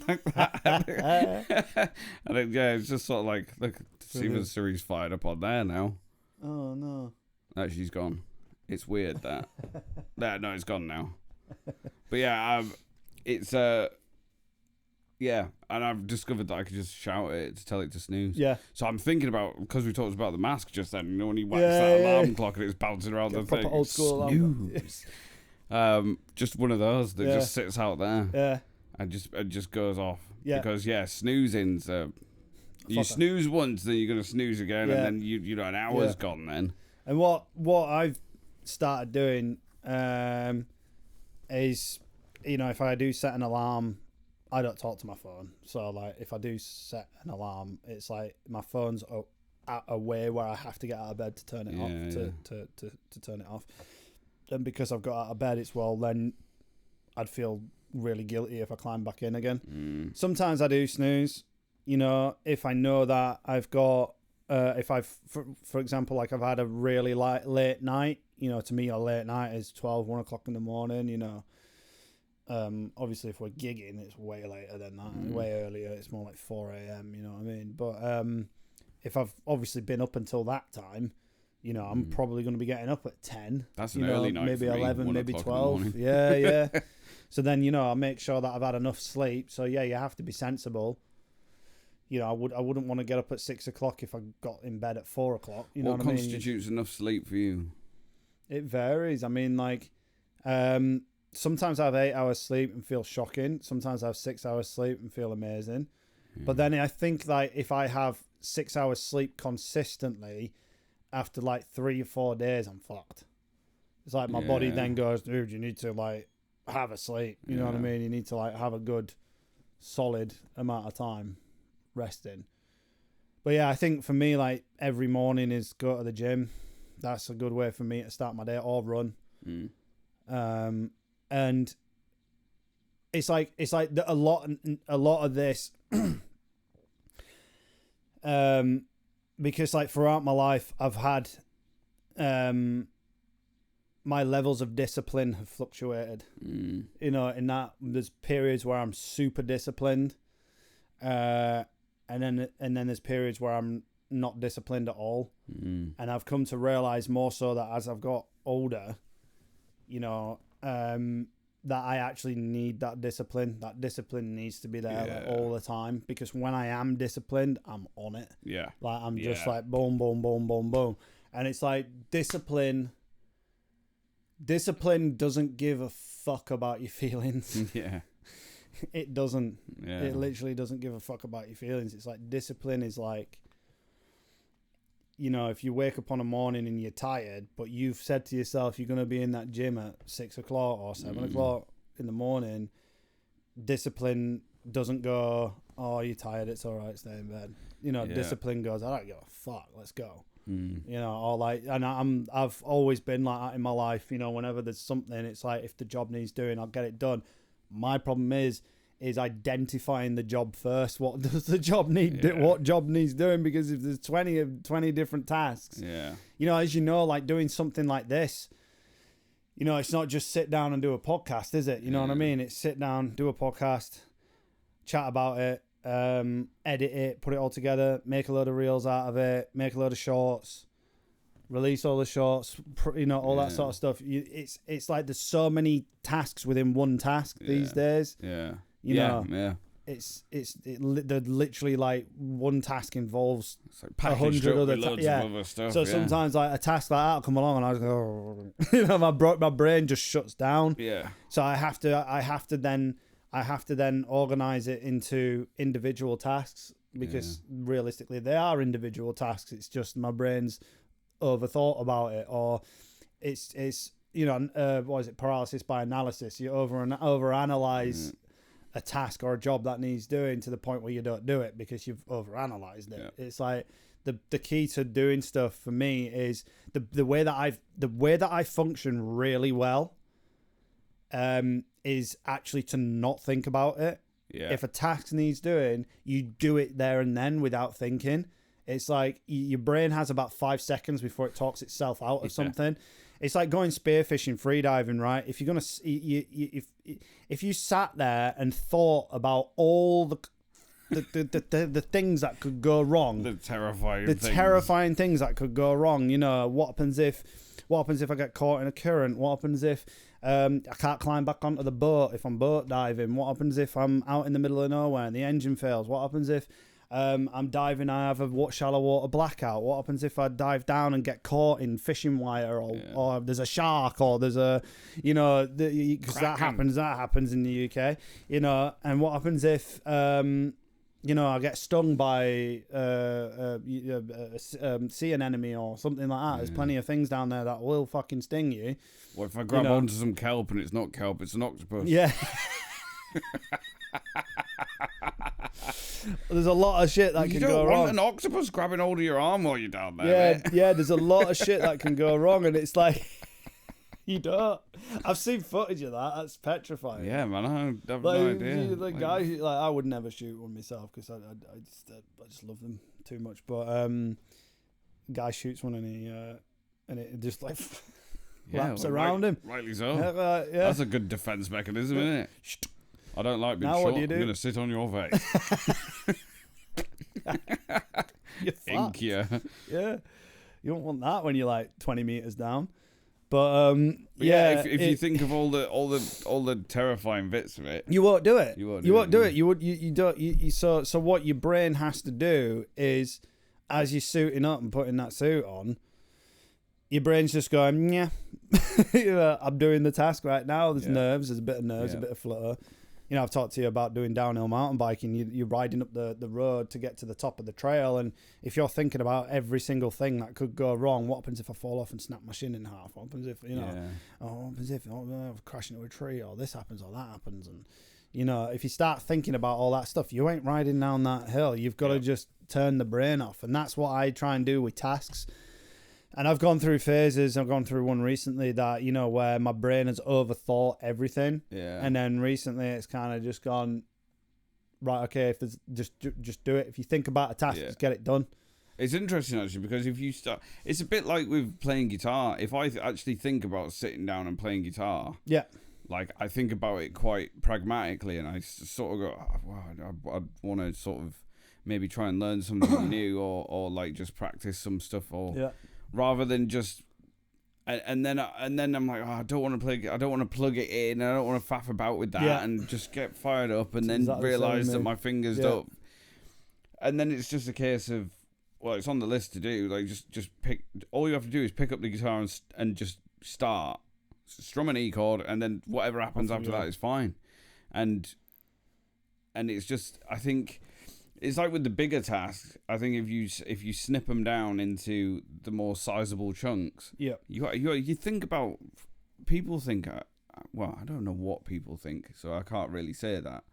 Like that. And then, yeah, it's just sort of like, look, see if Siri's fired up on there now. Oh no. No, she's gone. It's weird that. No, it's gone now. But yeah, it's yeah, and I've discovered that I could just shout at it to tell it to snooze. Yeah. So I'm thinking about, because we talked about the mask just then, you know, when you wax that alarm clock and it's bouncing around the thing. Old school snooze. Just one of those that just sits out there. Yeah. And it just goes off. Yeah. Because snoozing's you snooze once, then you're gonna snooze again, and then you know an hour's gone then. And what I've started doing is, you know, if I do set an alarm, I don't talk to my phone. So like if I do set an alarm, it's like my phone's away where I have to get out of bed to turn it off to turn it off. And because I've got out of bed, it's then I'd feel really guilty if I climb back in again. Sometimes I do snooze, you know, if I know that I've got if I've for example, like I've had a really late night, you know, to me a late night is 1 o'clock in the morning, you know. Obviously if we're gigging it's way later than that, way earlier, it's more like 4 a.m, you know what I mean, but if I've obviously been up until that time, you know, I'm probably going to be getting up at 10. That's an early night, maybe for me, 11, maybe 12. Yeah. Yeah. So then, you know, I make sure that I've had enough sleep. So yeah, you have to be sensible. You know, I wouldn't want to get up at 6 o'clock if I got in bed at 4 o'clock. You know what I mean? What constitutes enough sleep for you? It varies. I mean, like, sometimes I have 8 hours sleep and feel shocking. Sometimes I have 6 hours sleep and feel amazing. But then I think like if I have 6 hours sleep consistently, after like 3 or 4 days, I'm fucked. It's like my body then goes, dude, you need to like have a sleep. You know what I mean? You need to like have a good, solid amount of time resting. But yeah, I think for me, like every morning is go to the gym. That's a good way for me to start my day, or run. And it's like a lot of this, because like throughout my life, I've had, my levels of discipline have fluctuated. You know, in that there's periods where I'm super disciplined, and then there's periods where I'm not disciplined at all. And I've come to realize more so that as I've got older, you know, that I actually need that discipline. That discipline needs to be there like, all the time, because when I am disciplined, I'm on it. Yeah. Like I'm just like boom, boom, boom, boom, boom. And it's like discipline doesn't give a fuck about your feelings. Yeah. It doesn't. Yeah. It literally doesn't give a fuck about your feelings. It's like discipline is like, you know, if you wake up on a morning and you're tired, but you've said to yourself you're going to be in that gym at 6 o'clock or 7 o'clock in the morning, discipline doesn't go, oh, you're tired, it's all right, stay in bed. You know, discipline goes, I don't give a fuck, let's go. You know, or like, and I've always been like that in my life. You know, whenever there's something, it's like if the job needs doing, I'll get it done. My problem is is identifying the job first. What does the job need? Yeah. What job needs doing? Because if there's 20 different tasks, you know, as you know, like doing something like this, you know, it's not just sit down and do a podcast, is it? You know what I mean? It's sit down, do a podcast, chat about it, edit it, put it all together, make a load of reels out of it, make a load of shorts, release all the shorts, you know, all that sort of stuff. It's like there's so many tasks within one task these days. Yeah. You know, yeah. They're literally like one task involves like 100 other other stuff. So sometimes like a task like that will come along and I just go, you know, my brain just shuts down. Yeah. So I have to then organize it into individual tasks because realistically they are individual tasks. It's just my brain's overthought about it, or it's you know, what is it, paralysis by analysis. You overanalyze a task or a job that needs doing to the point where you don't do it because you've overanalyzed it. It's like the key to doing stuff for me is the way that I function really well is actually to not think about it. If a task needs doing, you do it there and then without thinking. It's like your brain has about 5 seconds before it talks itself out of something. It's like going spearfishing, freediving, right? If you're gonna, if you sat there and thought about all the things that could go wrong, the terrifying things that could go wrong. You know, what happens if I get caught in a current? What happens if I can't climb back onto the boat if I'm boat diving? What happens if I'm out in the middle of nowhere and the engine fails? What happens if I'm diving, I have a shallow water blackout? What happens if I dive down and get caught in fishing wire, or there's a shark, or there's a, you know, because that happens in the UK, you know? And what happens if, you know, I get stung by sea anemone or something like that? There's plenty of things down there that will fucking sting you. What if I grab onto some kelp and it's not kelp, it's an octopus? Yeah. There's a lot of shit that can go wrong. You don't want an octopus grabbing hold of your arm while you're down there. Yeah, there's a lot of shit that can go wrong, and it's like, you don't. I've seen footage of that. That's petrifying. Yeah, man, I have no idea. The guy, like, I would never shoot one myself because I just love them too much. But guy shoots one and it just like wraps around him. Rightly so. That's a good defense mechanism, isn't it? I don't like being shot. I'm going to sit on your face. Ink you. Yeah. You don't want that when you're like 20 meters down. But if you think of all the terrifying bits of it, you won't do it. You won't do it. You don't. So what your brain has to do is, as you're suiting up and putting that suit on, your brain's just going, yeah, you know, I'm doing the task right now. There's nerves. There's a bit of nerves, a bit of flutter. You know, I've talked to you about doing downhill mountain biking. You're riding up the road to get to the top of the trail, and if you're thinking about every single thing that could go wrong, what happens if I fall off and snap my shin in half? What happens if, you know, what happens if I crash into a tree, or this happens, or that happens? And, you know, if you start thinking about all that stuff, you ain't riding down that hill. You've got to just turn the brain off, and that's what I try and do with tasks. And I've gone through phases. I've gone through one recently that, you know, where my brain has overthought everything. Yeah. And then recently it's kind of just gone, right, okay, if there's just do it. If you think about a task, just get it done. It's interesting, actually, because if you start... It's a bit like with playing guitar. If I actually think about sitting down and playing guitar... Yeah. Like, I think about it quite pragmatically, and I sort of go, oh, wow, I'd want to sort of maybe try and learn something new, or like just practice some stuff, or... Yeah. Rather than just, and then I'm like, oh, I don't want to plug it in. I don't want to faff about with that, and just get fired up, and then realize that my fingers don't. And then it's just a case of, well, it's on the list to do. Like just pick. All you have to do is pick up the guitar and just start, strum an E chord, and then whatever happens after that is fine. And it's just, I think. It's like with the bigger tasks. I think if you snip them down into the more sizable chunks, you think about, people think, well, I don't know what people think, so I can't really say that.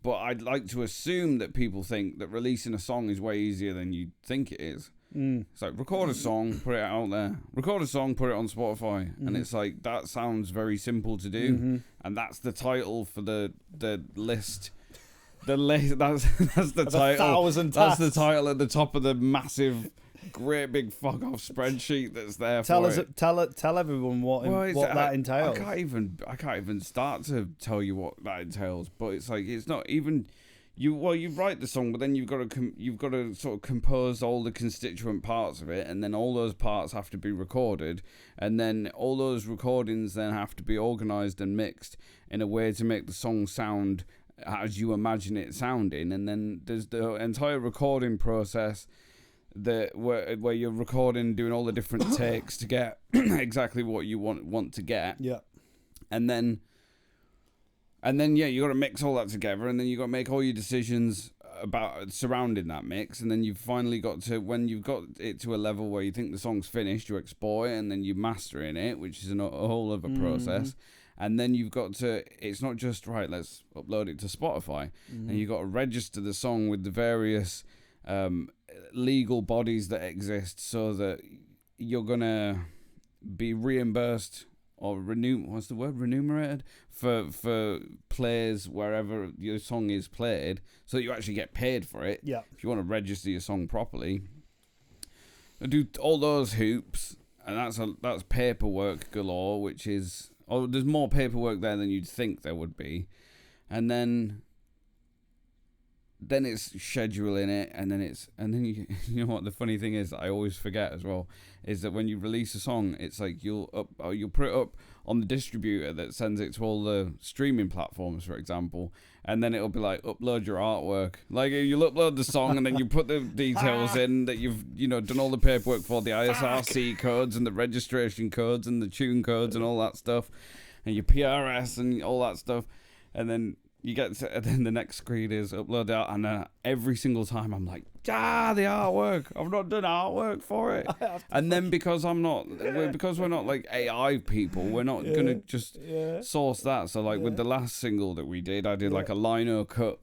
But I'd like to assume that people think that releasing a song is way easier than you think it is. It's like, record a song, put it out there. Record a song, put it on Spotify. And it's like, that sounds very simple to do. And that's the title for the list. The list, that's the title. 1,000 That's tasks. the title at the top of the massive, great big fuck off spreadsheet that's there. Tell for us, it. tell everyone what that entails. I can't even start to tell you what that entails. But it's like, it's not even you write the song, but then you've got to sort of compose all the constituent parts of it, and then all those parts have to be recorded, and then all those recordings then have to be organized and mixed in a way to make the song sound as you imagine it sounding. And then there's the entire recording process where you're recording, doing all the different takes to get exactly what you want to get. Yeah. And then you got to mix all that together, and then you got to make all your decisions about surrounding that mix, and then you've finally got to, when you've got it to a level where you think the song's finished, you export it, and then you mastering it, which is a whole other process. And then you've got to, it's not just, right, let's upload it to Spotify. And you've got to register the song with the various legal bodies that exist, so that you're going to be reimbursed or remunerated for plays wherever your song is played, so that you actually get paid for it. Yeah. If you want to register your song properly. Do all those hoops, and that's paperwork galore, which is... Oh, there's more paperwork there than you'd think there would be. And then it's scheduling it, and then you know what the funny thing is that I always forget as well, is that when you release a song, it's like you'll put it up on the distributor that sends it to all the streaming platforms, for example, and then it'll be like, upload your artwork. Like, you'll upload the song, and then you put the details in that you've done all the paperwork for, the ISRC codes and the registration codes and the tune codes and all that stuff, and your PRS and all that stuff, and then you get to, and then the next screen is upload out, and every single time I'm like, the artwork. I've not done artwork for it. And then because we're not like AI people, we're not gonna just source that. So like with the last single that we did, I did like a lino cut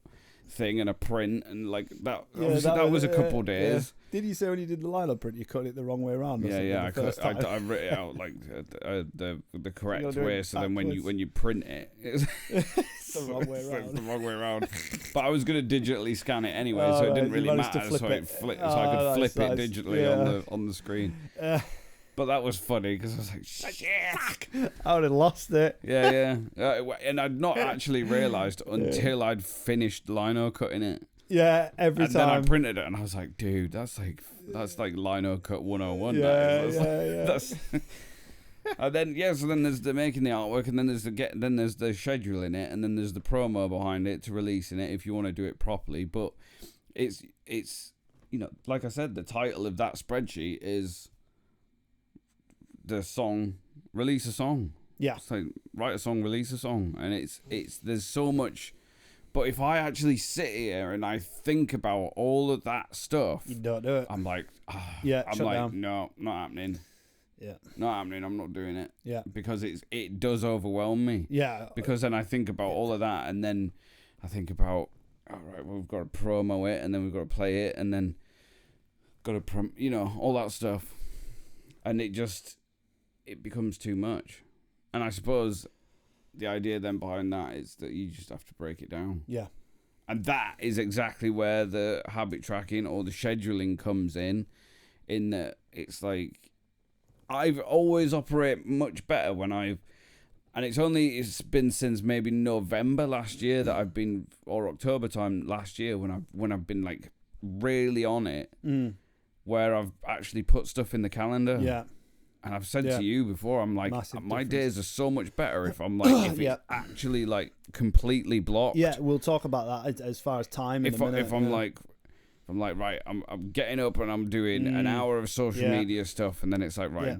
thing and a print, and like that. Obviously, that was a couple days. Yeah. Did you say when you did the lino print, you cut it the wrong way around? Yeah. I wrote it out like the correct way. So then when you print it, it's the wrong way around. It's the wrong way around. But I was gonna digitally scan it anyway, so it didn't really matter. So I could flip it digitally on the screen. But that was funny because I was like, "Fuck!" I would have lost it. Yeah. And I'd not actually realised until I'd finished lino cutting it. Yeah, every time. And then I printed it, and I was like, "Dude, that's like lino cut 101." That's and then so then there's the making the artwork, and then there's the scheduling it, and then there's the promo behind it to releasing it if you want to do it properly. But it's like I said, the title of that spreadsheet is the song, release a song. Yeah. It's like, write a song, release a song, and it's there's so much. But if I actually sit here and I think about all of that stuff, you don't do it. I'm like, no, not happening. Yeah. Not happening. I'm not doing it. Yeah. Because it does overwhelm me. Yeah. Because then I think about all of that, and then I think about, all right, we've got to promo it, and then we've got to play it, and then got to all that stuff, and it becomes too much. And I suppose the idea then behind that is that you just have to break it down. Yeah. And that is exactly where the habit tracking or the scheduling comes in that it's like, I've always operated much better and it's been since maybe November last year that I've been, or October time last year when I've been like really on it, where I've actually put stuff in the calendar. Yeah. And I've said to you before, I'm like, my days are so much better if I'm like, if it's actually like completely blocked. Yeah, we'll talk about that as far as time. If I'm like, right, I'm getting up and I'm doing an hour of social media stuff, and then it's like, right,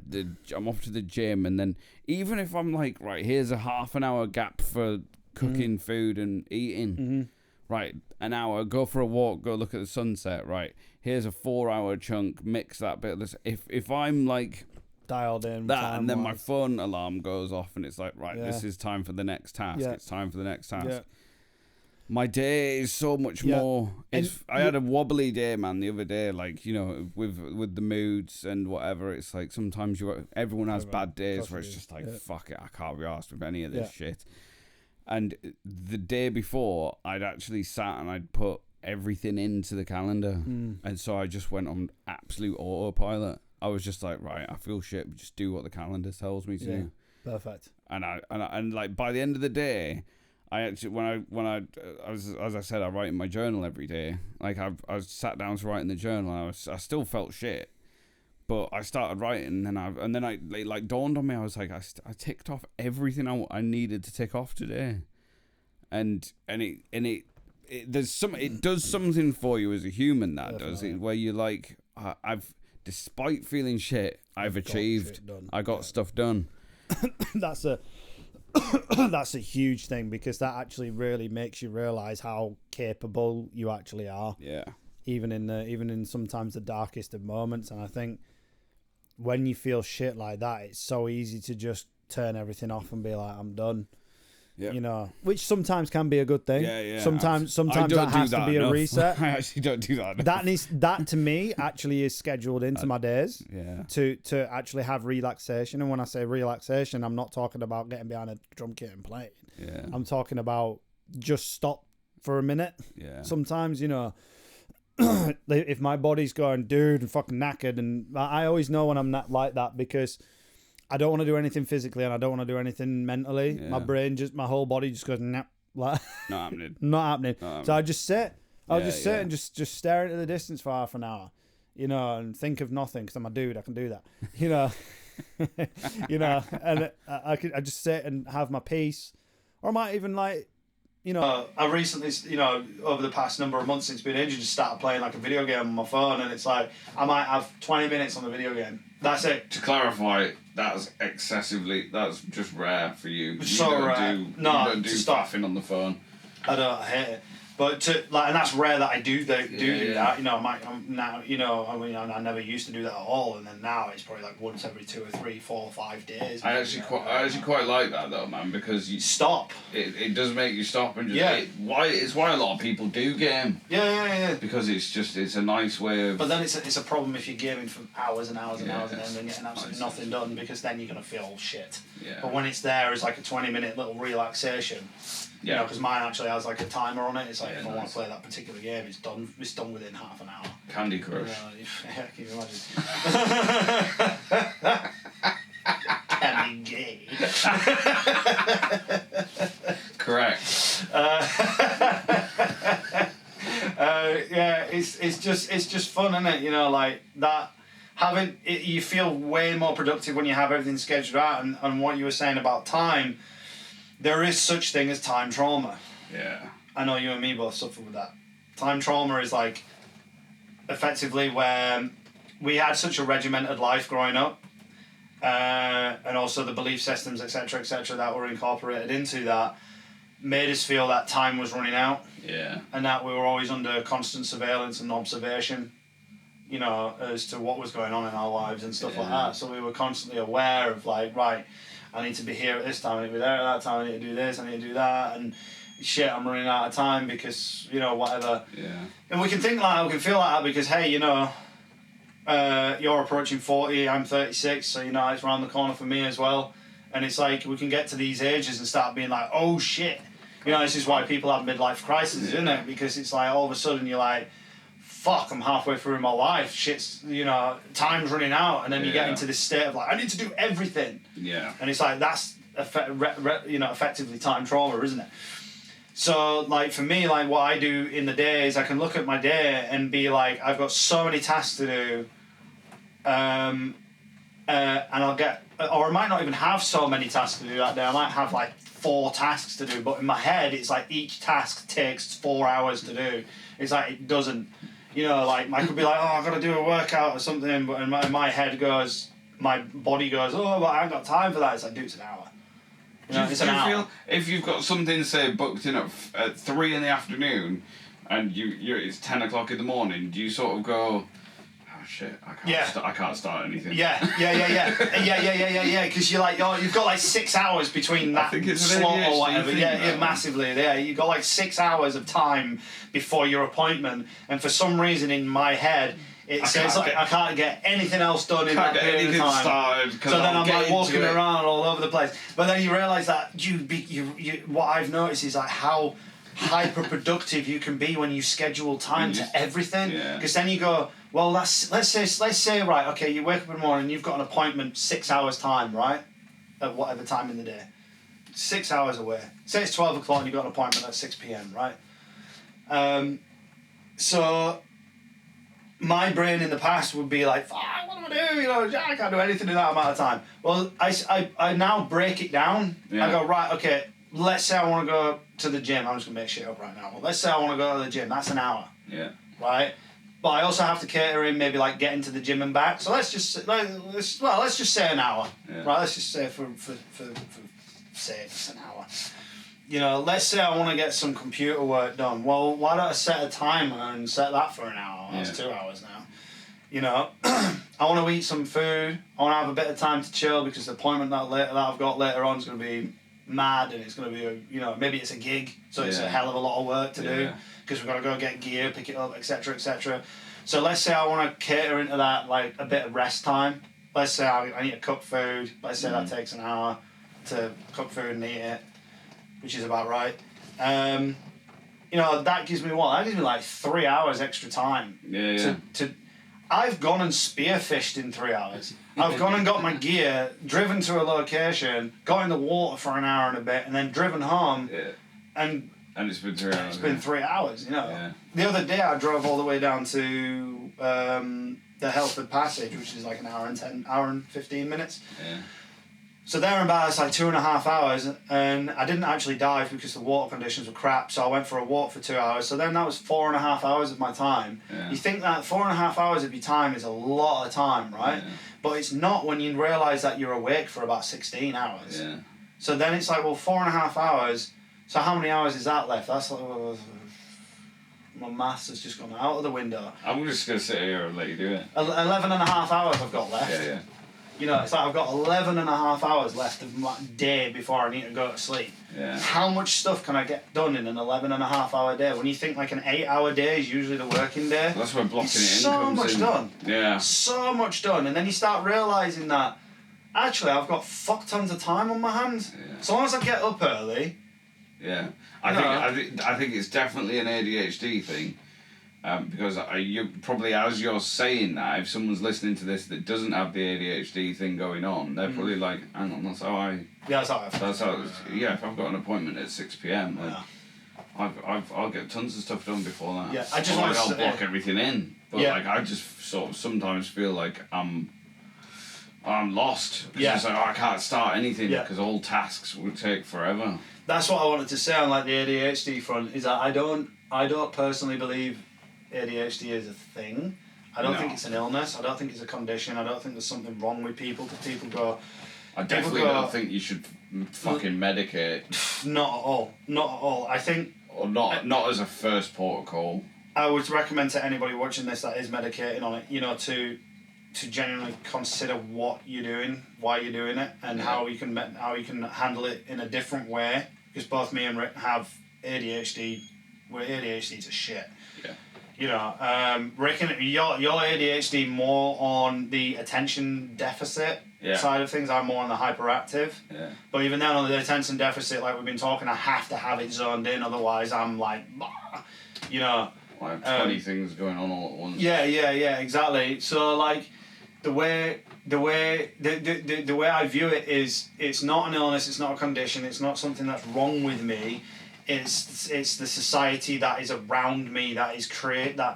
I'm off to the gym, and then even if I'm like, right, here's a half an hour gap for cooking food and eating, right, an hour, go for a walk, go look at the sunset, right, here's a 4-hour chunk, mix that bit of this. If I'm like dialed in that, and then my phone alarm goes off, and it's like, right, this is time for the next task. It's time for the next task. My day is so much more. I had a wobbly day, man, the other day. Like, you know, with the moods and whatever. It's like sometimes everyone has bad days where it's just like, fuck it, I can't be arsed with any of this shit. And the day before, I'd actually sat and I'd put everything into the calendar, and so I just went on absolute autopilot. I was just like, right, I feel shit, but just do what the calendar tells me to do. Perfect. And like by the end of the day, I actually when I was, as I said, I write in my journal every day. Like I sat down to write in the journal, and I still felt shit, but I started writing, and then it like dawned on me. I was like, I ticked off everything I needed to tick off today, and it does something for you as a human. That does it, where you're like, despite feeling shit, I've achieved. I got stuff done. That's a huge thing, because that actually really makes you realize how capable you actually are. Yeah. Even in sometimes the darkest of moments, and I think when you feel shit like that, it's so easy to just turn everything off and be like, I'm done. Yep. You know, which sometimes can be a good thing. Yeah. Sometimes that has to be a reset. I actually don't do that enough. That to me actually is scheduled into my days. Yeah. To actually have relaxation, and when I say relaxation, I'm not talking about getting behind a drum kit and playing. Yeah. I'm talking about just stop for a minute. Yeah. Sometimes, you know, if my body's going, dude, I'm fucking knackered, and I always know when I'm not like that, because I don't want to do anything physically, and I don't want to do anything mentally. Yeah. My whole body just goes, nah, like, not happening. Not happening. So I just sit. I'll just sit and just stare into the distance for half an hour, you know, and think of nothing, because I'm a dude. I can do that, you know. You know, and I just sit and have my peace, or I might even, like, you know, I recently, you know, over the past number of months since being injured, just started playing like a video game on my phone, and it's like I might have 20 minutes on the video game. That's it. To clarify, that's just rare for you. It's so rare. You don't do faffing on the phone. I hate it. But and that's rare that I do that. You know, I'm now, you know, I mean, I never used to do that at all, and then now it's probably like once every 2 or 3, 4 or 5 days. I actually quite like that though, man, because you stop. It does make you stop and just it's why a lot of people do game. Yeah. Because it's a nice way of. But then it's a problem if you're gaming for hours and hours and hours and then getting absolutely nothing done, because then you're gonna feel shit. Yeah. But when it's there as like a 20-minute little relaxation. You know, because mine actually has like a timer on it. It's like, if I want to play that particular game, it's done within half an hour. Candy Crush. Yeah, can you imagine? Candy gay. Correct. Yeah, it's just fun, isn't it? You know, like that. You feel way more productive when you have everything scheduled out, and what you were saying about time. There is such thing as time trauma. Yeah. I know you and me both suffer with that. Time trauma is like effectively where we had such a regimented life growing up, and also the belief systems, etc., that were incorporated into that, made us feel that time was running out. Yeah. And that we were always under constant surveillance and observation, you know, as to what was going on in our lives and stuff like that. So we were constantly aware of like, right, I need to be here at this time, I need to be there at that time, I need to do this, I need to do that, and shit, I'm running out of time because, you know, whatever. Yeah. And we can think like that, we can feel like that because, hey, you know, you're approaching 40, I'm 36, so, you know, it's around the corner for me as well. And it's like, we can get to these ages and start being like, oh shit. You know, this is why people have midlife crises, isn't it? Because it's like, all of a sudden you're like, fuck, I'm halfway through my life. Shit's, you know, time's running out. And then you get into this state of like, I need to do everything. Yeah. And it's like, that's, effectively time trauma, isn't it? So, like, for me, like, what I do in the day is I can look at my day and be like, I've got so many tasks to do. And I'll get, or I might not even have so many tasks to do that day. I might have like 4 tasks to do, but in my head, it's like each task takes 4 hours to do. It's like, it doesn't. You know, like, I could be like, oh, I've got to do a workout or something, but in my head goes, my body goes, oh, but I haven't got time for that. It's like, dude, it's an hour. You know, it's an hour. Feel, if you've got something, say, booked in at 3 in the afternoon, and it's 10 o'clock in the morning, do you sort of go, shit, I can't start anything. Yeah. Because you're like, you've got like 6 hours between that slot or whatever. Yeah, massively. Yeah, you've got like 6 hours of time before your appointment, and for some reason in my head, it says like I can't get anything else done in that period of time. So then I'm like walking around all over the place. But then you realise that what I've noticed is like how hyper-productive you can be when you schedule time to everything. Because then you go, well, let's say right, okay, you wake up in the morning, you've got an appointment 6 hours time, right, at whatever time in the day, 6 hours away. Say it's 12 o'clock and you've got an appointment at 6 p.m, right? So my brain in the past would be like, what do I do? I can't do anything in that amount of time. Well, I now break it down. I go, right, okay, let's say I want to go to the gym. I'm just going to make shit up right now. Well, let's say I want to go to the gym. That's an hour. Yeah. Right? But I also have to cater in maybe like getting to the gym and back. So let's just say an hour. Yeah. Right? Let's just say for say it's an hour. Let's say I want to get some computer work done. Well, why don't I set a timer and set that for an hour? That's 2 hours now. I want to eat some food. I want to have a bit of time to chill because the appointment that I've got later on is going to be mad, and it's going to be maybe it's a gig, so it's a hell of a lot of work to do because we've got to go get gear, pick it up, etc. So let's say I want to cater into that like a bit of rest time. Let's say I need to cook food. Let's say that takes an hour to cook food and eat it, which is about right. That gives me what? That gives me like 3 hours extra time. I've gone and spearfished in 3 hours. I've gone and got my gear, driven to a location, got in the water for an hour and a bit, and then driven home. And it's been 3 hours. It's been 3 hours, The other day I drove all the way down to the Helford Passage, which is like an hour and 15 minutes. Yeah. So there and back, it's like 2.5 hours, and I didn't actually dive because the water conditions were crap, so I went for a walk for 2 hours. So then that was 4.5 hours of my time. Yeah. You think that 4.5 hours of your time is a lot of time, right? Yeah. But it's not when you realise that you're awake for about 16 hours. Yeah. So then it's like, well, 4.5 hours, so how many hours is that left? That's like, my maths has just gone out of the window. I'm just going to sit here and let you do it. 11.5 hours I've got left. Yeah. It's like I've got 11.5 hours left of my day before I need to go to sleep. Yeah. How much stuff can I get done in an 11.5 hour day? When you think like an 8 hour day is usually the working day. That's where blocking it in so much done. Yeah. So much done. And then you start realising that actually I've got fuck tons of time on my hands. Yeah. So long as I get up early. Yeah. I think it's definitely an ADHD thing. Because you probably, as you're saying that, if someone's listening to this that doesn't have the ADHD thing going on, they're probably like, hang on, that's how I... Yeah, that's how I feel. That's how... Yeah, if I've got an appointment at 6 p.m, I'll get tons of stuff done before that. Yeah, I just want to... I'll block everything in. But I just sort of sometimes feel like I'm lost. It's like, I can't start anything because all tasks would take forever. That's what I wanted to say on like the ADHD front, is that I don't personally believe ADHD is a thing. I don't think it's an illness. I don't think it's a condition. I don't think there's something wrong with people because people go... I definitely don't think you should fucking medicate. Not at all. Not at all. I think... Or not as a first port of call. I would recommend to anybody watching this that is medicating on it, to genuinely consider what you're doing, why you're doing it, and how you can handle it in a different way. Because both me and Rick have ADHD. Where ADHD is a shit. Yeah. Rick, your ADHD more on the attention deficit side of things. I'm more on the hyperactive. Yeah. But even then, on the attention deficit, like we've been talking, I have to have it zoned in. Otherwise, I'm like, I have 20 things going on all at once. Yeah, exactly. So like, the way I view it is, it's not an illness. It's not a condition. It's not something that's wrong with me. It's the society that is around me that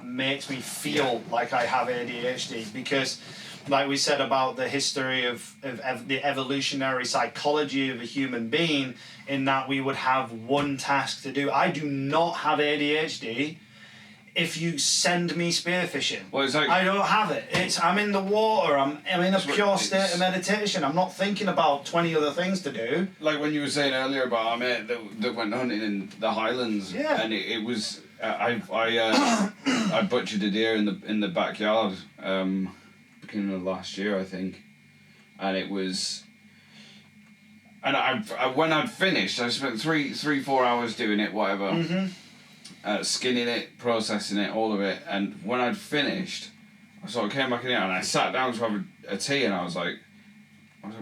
makes me feel like I have ADHD, because like we said about the history of the evolutionary psychology of a human being, in that we would have one task to do. I do not have ADHD. If you send me spearfishing, I don't have it. I'm in the water. I'm in a pure state of meditation. I'm not thinking about 20 other things to do. Like when you were saying earlier about our mate that went hunting in the Highlands, and it was I butchered a deer in the backyard, beginning of last year, I think, and it was. And when I'd finished, I spent 4 hours doing it, whatever, skinning it, processing it, all of it. And when I'd finished, I sort of came back in here and I sat down to have a tea, and I was like,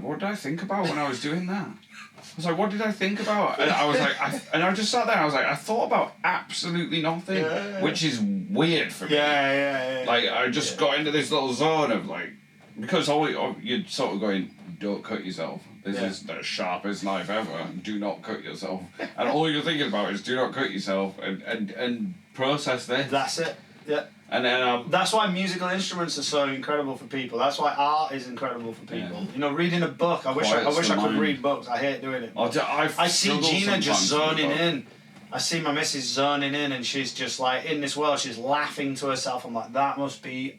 what did I think about when I was doing that? I was like, what did I think about? And I was like, I just sat there and I was like, I thought about absolutely nothing, which is weird for me. Yeah. Like, I just got into this little zone of like, because you're sort of going, don't cut yourself. This is the sharpest knife ever. Do not cut yourself. And all you're thinking about is do not cut yourself and process this. That's it. Yeah. And then that's why musical instruments are so incredible for people. That's why art is incredible for people. You know, reading a book. I wish I could read books. I hate doing it. I see Gina just zoning in. I see my missus zoning in, and she's just like in this world. She's laughing to herself. I'm like, that must be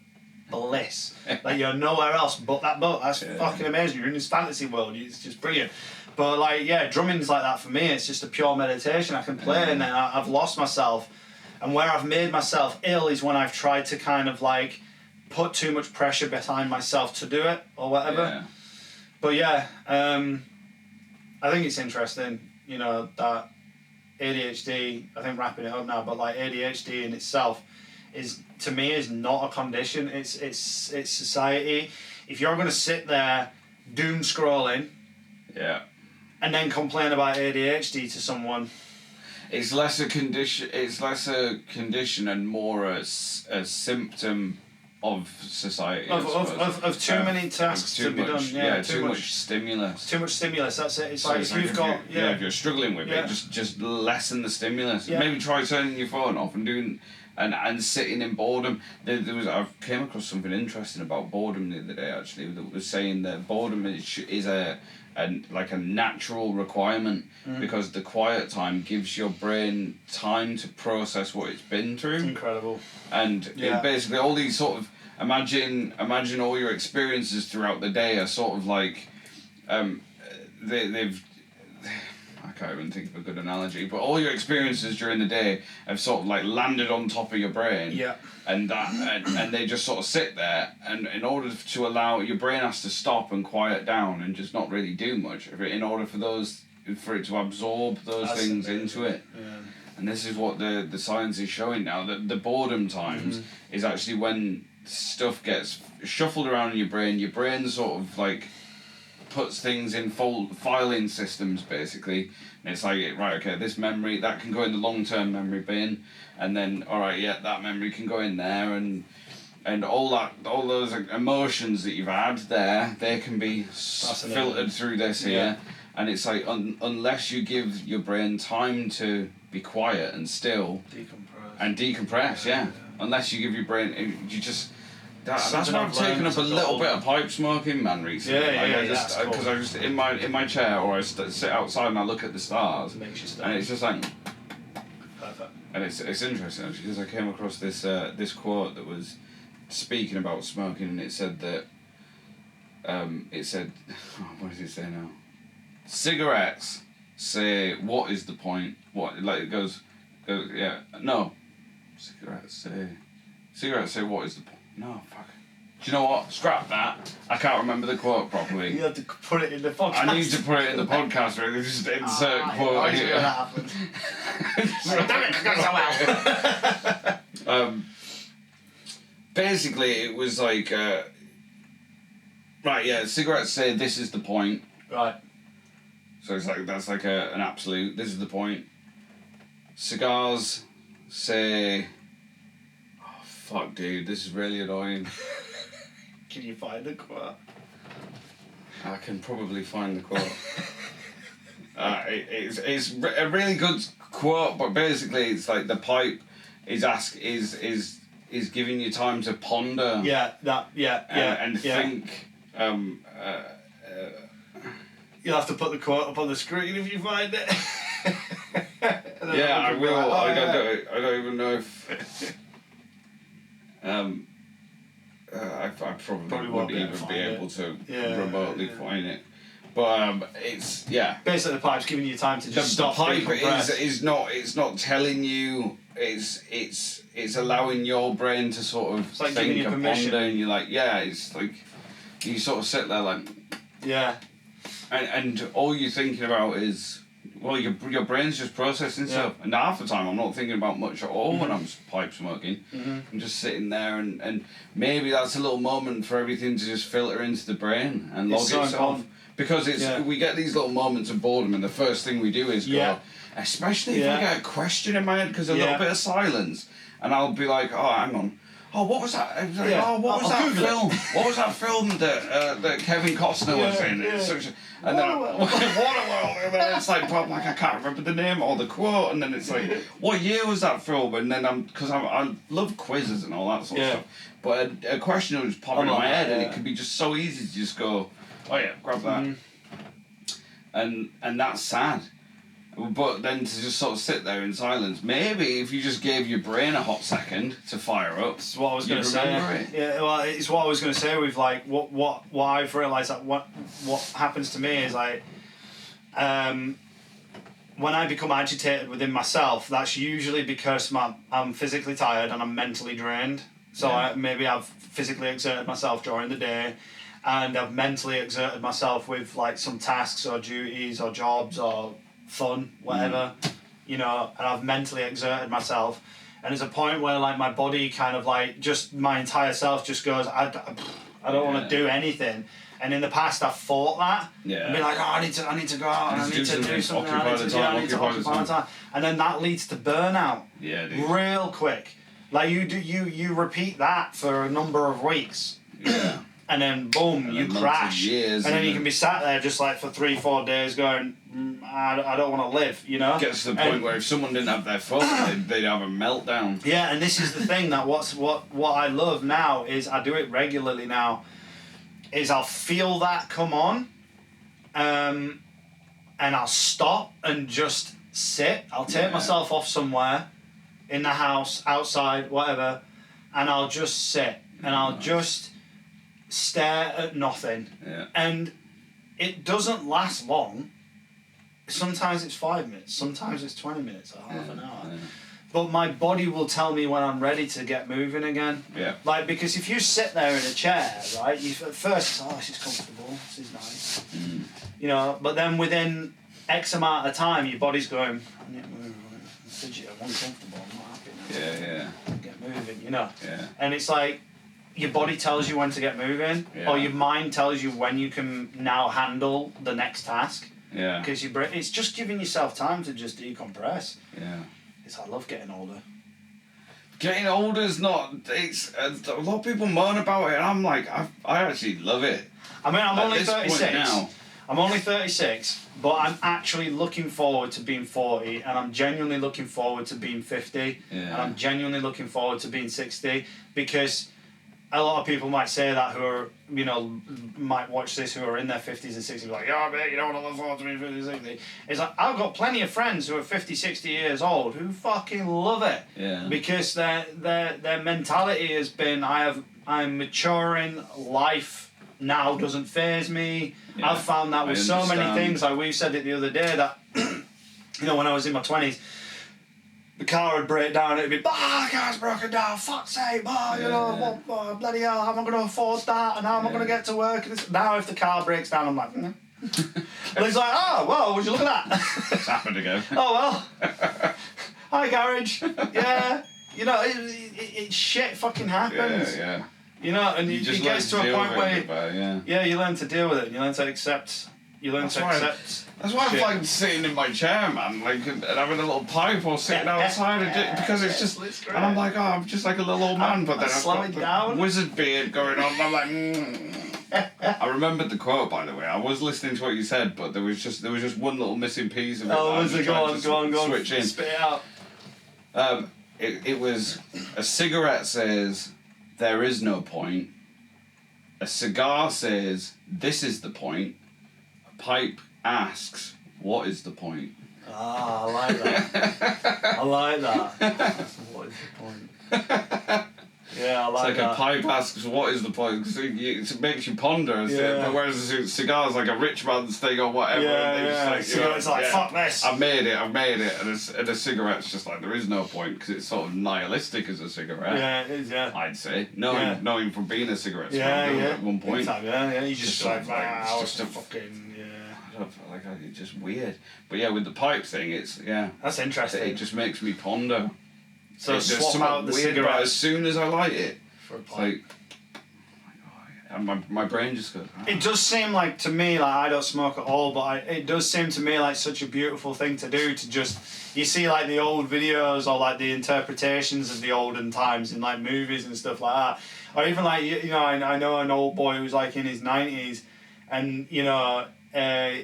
bliss. Like, you're nowhere else but that book. That's fucking amazing. You're in this fantasy world. It's just brilliant. But like, drumming's like that for me. It's just a pure meditation. I can play, and then I've lost myself. And where I've made myself ill is when I've tried to kind of like put too much pressure behind myself to do it or whatever. Yeah. But I think it's interesting, you know, that ADHD, I think wrapping it up now, but like ADHD in itself is, to me, is not a condition. It's society. If you're going to sit there doom scrolling and then complain about ADHD to someone, it's less a condition. It's less a condition and more a symptom of society. Of too many tasks to be done. Yeah, too much stimulus. Too much stimulus. That's it. It's so like it's if you've got if you're struggling with it, just lessen the stimulus. Yeah. Maybe try turning your phone off and doing and sitting in boredom. I came across something interesting about boredom the other day, actually, that was saying that boredom is a natural requirement because the quiet time gives your brain time to process what it's been through. It's incredible. And basically all these sort of imagine all your experiences throughout the day are sort of like they've I can't even think of a good analogy, but all your experiences during the day have sort of like landed on top of your brain. Yeah. And and they just sort of sit there, and in order to allow your brain has to stop and quiet down and just not really do much in order for it to absorb those things into it. Yeah. And this is what the science is showing now, that the boredom times is actually when stuff gets shuffled around in your brain sort of like puts things in filing systems, basically. And it's like, right, okay, this memory, that can go in the long-term memory bin, and then, all right, that memory can go in there, and all those emotions that you've had there, they can be filtered through this here. And it's like, unless you give your brain time to be quiet and still decompress, unless you give your brain, you just... That's why I've taken up a little bit of pipe smoking, man, recently. Because I just in my chair, or I sit outside and I look at the stars, and it's just like perfect. And it's interesting actually, because I came across this quote that was speaking about smoking, and it said that what does it say now? Cigarettes say, what is the point? What, like, it goes no. Cigarettes say what is the point? No, fuck. Do you know what? Scrap that. I can't remember the quote properly. You have to put it in the podcast. I need to put it in the podcast, really. Just insert quote here. That happened. Damn it, it's going so well. Basically, it was like, cigarettes say this is the point. Right. So it's like, that's like an absolute, this is the point. Cigars say... Fuck, dude, this is really annoying. Can you find the quote? I can probably find the quote. It's a really good quote, but basically it's like the pipe is giving you time to ponder. And think. You'll have to put the quote up on the screen if you find it. I will. I don't even know if. I probably wouldn't even be able to remotely find it. But it's basically the pipe's giving you time to just stop. The pipe is not. It's not telling you. It's allowing your brain to sort of think and ponder, and you're like, it's like you sort of sit there like, and all you're thinking about is, well, your brain's just processing stuff, and half the time I'm not thinking about much at all when I'm pipe smoking. I'm just sitting there, and maybe that's a little moment for everything to just filter into the brain and log itself. Because we get these little moments of boredom, and the first thing we do is go, especially if I get a question in my head, because a little bit of silence, and I'll be like, oh, hang on. Oh, what was that? Oh, what was that film? What was that film that Kevin Costner was in? And then Waterworld. And then it's like, I can't remember the name or the quote. And then it's like, what year was that film? And then because I love quizzes and all that sort of stuff. But a question will just pop into my head, and it could be just so easy to just go, oh yeah, grab that. And that's sad. But then to just sort of sit there in silence, maybe if you just gave your brain a hot second to fire up, that's what I was going to say. Yeah, well, it's what I was going to say with like what I've realised that what happens to me is like, when I become agitated within myself, that's usually because I'm physically tired and I'm mentally drained. So I've physically exerted myself during the day, and I've mentally exerted myself with like some tasks or duties or jobs or fun, whatever, and I've mentally exerted myself, and there's a point where like my body kind of like just my entire self just goes, I don't want to do anything. And in the past I've fought that and been like, I need to go out and I need to do something, I need to occupy the time, and then that leads to burnout real quick. Like you repeat that for a number of weeks, and then boom, you crash, and then you can be sat there just like for 3-4 days going, I don't want to live, Gets to the point where if someone didn't have their phone, they'd have a meltdown. Yeah, and this is the thing that what I love now is I do it regularly now, is I'll feel that come on, and I'll stop and just sit. I'll take myself off somewhere, in the house, outside, whatever, and I'll just sit and I'll just stare at nothing. And it doesn't last long. Sometimes it's 5 minutes, sometimes it's 20 minutes or half an hour. But my body will tell me when I'm ready to get moving again. Like, because if you sit there in a chair, right, at first, this is comfortable, this is nice. But then within X amount of time, your body's going, I need to move, I'm fidgety, I'm uncomfortable, I'm not happy now. Get moving, And it's like, your body tells you when to get moving, or your mind tells you when you can now handle the next task. Because it's just giving yourself time to just decompress. I love getting older. Getting older is not. It's a lot of people moan about it, and I'm like, I actually love it. I mean, I'm only 36 now. I'm only 36, but I'm actually looking forward to being 40, and I'm genuinely looking forward to being 50, and I'm genuinely looking forward to being 60, because a lot of people might say that who are, might watch this who are in their 50s and 60s, like, mate, you don't want to look forward to being 50, 60. It's like, I've got plenty of friends who are 50, 60 years old who fucking love it. Because their mentality has been, I'm maturing, life now doesn't faze me. I've found that with so many things, like we said it the other day, that, when I was in my 20s, the car would break down, it'd be, the car's broken down, fuck's sake, bloody hell, how am I going to afford that, and how am I going to get to work? And now if the car breaks down, I'm like, And he's like, well, would you look at that? It's happened again. Oh, well. Hi, garage. Yeah. It shit fucking happens. And it gets to a point where, you learn to deal with it, you learn to accept. That's why I'm like sitting in my chair, man, like, and having a little pipe or sitting outside, because it's just, and I'm like, I'm just like a little old man, but then I've got the wizard beard going on, and I'm like, I remembered the quote, by the way. I was listening to what you said, but there was just one little missing piece of it. Oh, was it? Go on. Switch in. Spit it out. It was, a cigarette says, there is no point. A cigar says, this is the point. A pipe asks, what is the point? I like that. I like that. What is the point? Yeah, I like it's that. A pipe asks, what is the point? Because it makes you ponder. Yeah. But whereas a cigar's like a rich man's thing or whatever. Yeah, and cigarette's like, fuck this. I've made it. And a cigarette's just like, there is no point because it's sort of nihilistic as a cigarette. Yeah, it is, yeah. I'd say. Knowing from being a cigarette smoker at one point. Yeah, you just like, wow, it's just a fucking, like it's just weird. But yeah, with the pipe thing, it's that's interesting. It just makes me ponder. So swap out the cigarette as soon as I light it. For a pipe. And my brain just goes. Oh. It does seem like to me, like I don't smoke at all, but it does seem to me like such a beautiful thing to do. To just you see like the old videos or like the interpretations of the olden times in like movies and stuff like that, or even like I know an old boy who's like in his 90s, and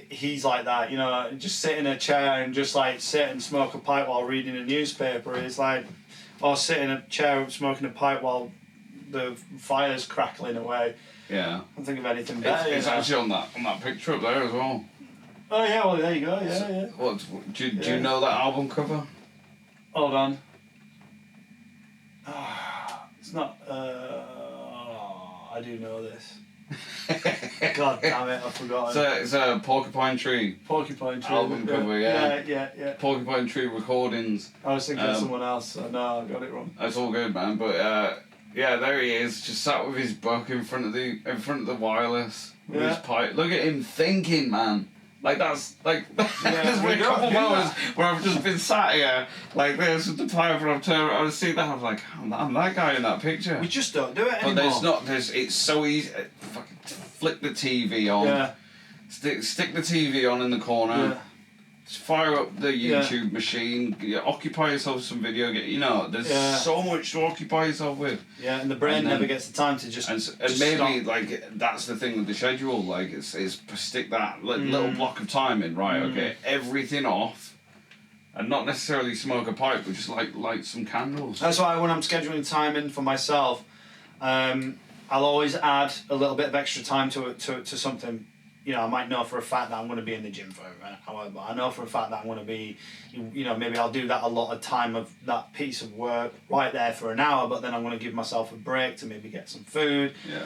he's like that, just sit in a chair and just like sit and smoke a pipe while reading a newspaper. It's like, or sit in a chair smoking a pipe while the fire's crackling away. Yeah. I can't think of anything better. It's actually on that picture up there as well. Oh yeah, well there you go. Yeah. Do you know that album cover? Hold on. It's not. I do know this. God damn it! I forgot. It's a Porcupine Tree. Porcupine Tree album cover. Yeah. Porcupine Tree recordings. I was thinking of someone else. So no, I got it wrong. That's all good, man. But yeah, there he is, just sat with his book in front of the wireless with his pipe. Look at him thinking, man. Like that's like there's been a couple moments where I've just been sat here like this with the pipe and I was seeing that, I was like, I'm that guy in that picture. We just don't do it anymore. But it's so easy. Fucking flick the TV on. Yeah. Stick the TV on in the corner. Yeah. Just fire up the YouTube machine. Occupy yourself with some video game. There's so much to occupy yourself with. Yeah, and the brain never gets the time to just. And maybe stop. Like that's the thing with the schedule. Like it's stick that little block of time in. Right. Okay. Everything off, and not necessarily smoke a pipe, but just light some candles. That's why when I'm scheduling time in for myself, I'll always add a little bit of extra time to something. I might know for a fact that I'm going to be in the gym for an hour, but I know for a fact that I'm going to be, maybe I'll do that a lot of time of that piece of work right there for an hour, but then I'm going to give myself a break to maybe get some food. Yeah.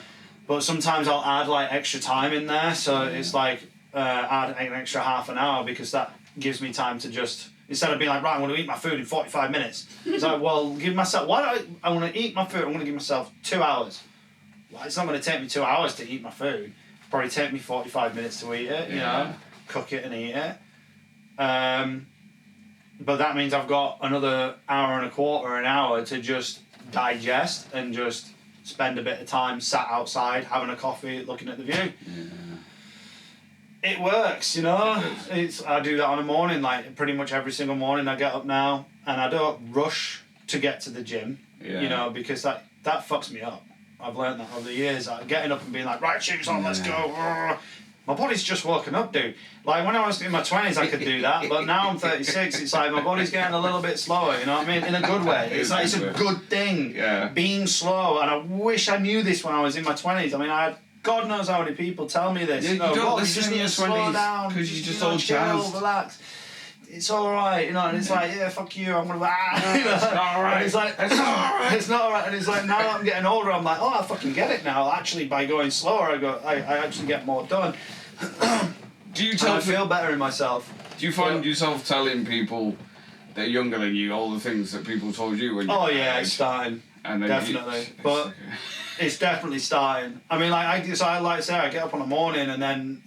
But sometimes I'll add like extra time in there, so it's like add an extra half an hour because that gives me time to just, instead of being like, right, I'm going to eat my food in 45 minutes. It's like, well, give myself, I want to eat my food, I'm going to give myself 2 hours. Well, it's not going to take me 2 hours to eat my food. Probably take me 45 minutes to eat it, cook it and eat it. But that means I've got another hour and a quarter, an hour to just digest and just spend a bit of time sat outside, having a coffee, looking at the view. Yeah. It works, I do that on a morning, like pretty much every single morning I get up now, and I don't rush to get to the gym, because that fucks me up. I've learned that over the years. Getting up and being like, right, shoes on, let's go. My body's just woken up, dude. Like when I was in my 20s, I could do that, but now I'm 36. It's like my body's getting a little bit slower. You know what I mean? In a good way. It's like it's a good thing. Yeah. Being slow, and I wish I knew this when I was in my 20s. I mean, I had God knows how many people tell me this. Yeah, you don't listen just in your 20s because you just all jazzed. Relax. It's all right, and it's like, yeah, fuck you, I'm gonna, it's not all right. And it's like, it's not all right, and it's like, now that I'm getting older, I'm like, I fucking get it now. Actually, by going slower, I actually get more done. I feel better in myself. Do you find yourself telling people that are younger than you all the things that people told you when you were it's starting. Definitely. But it's definitely starting. I mean, I get up in the morning and then,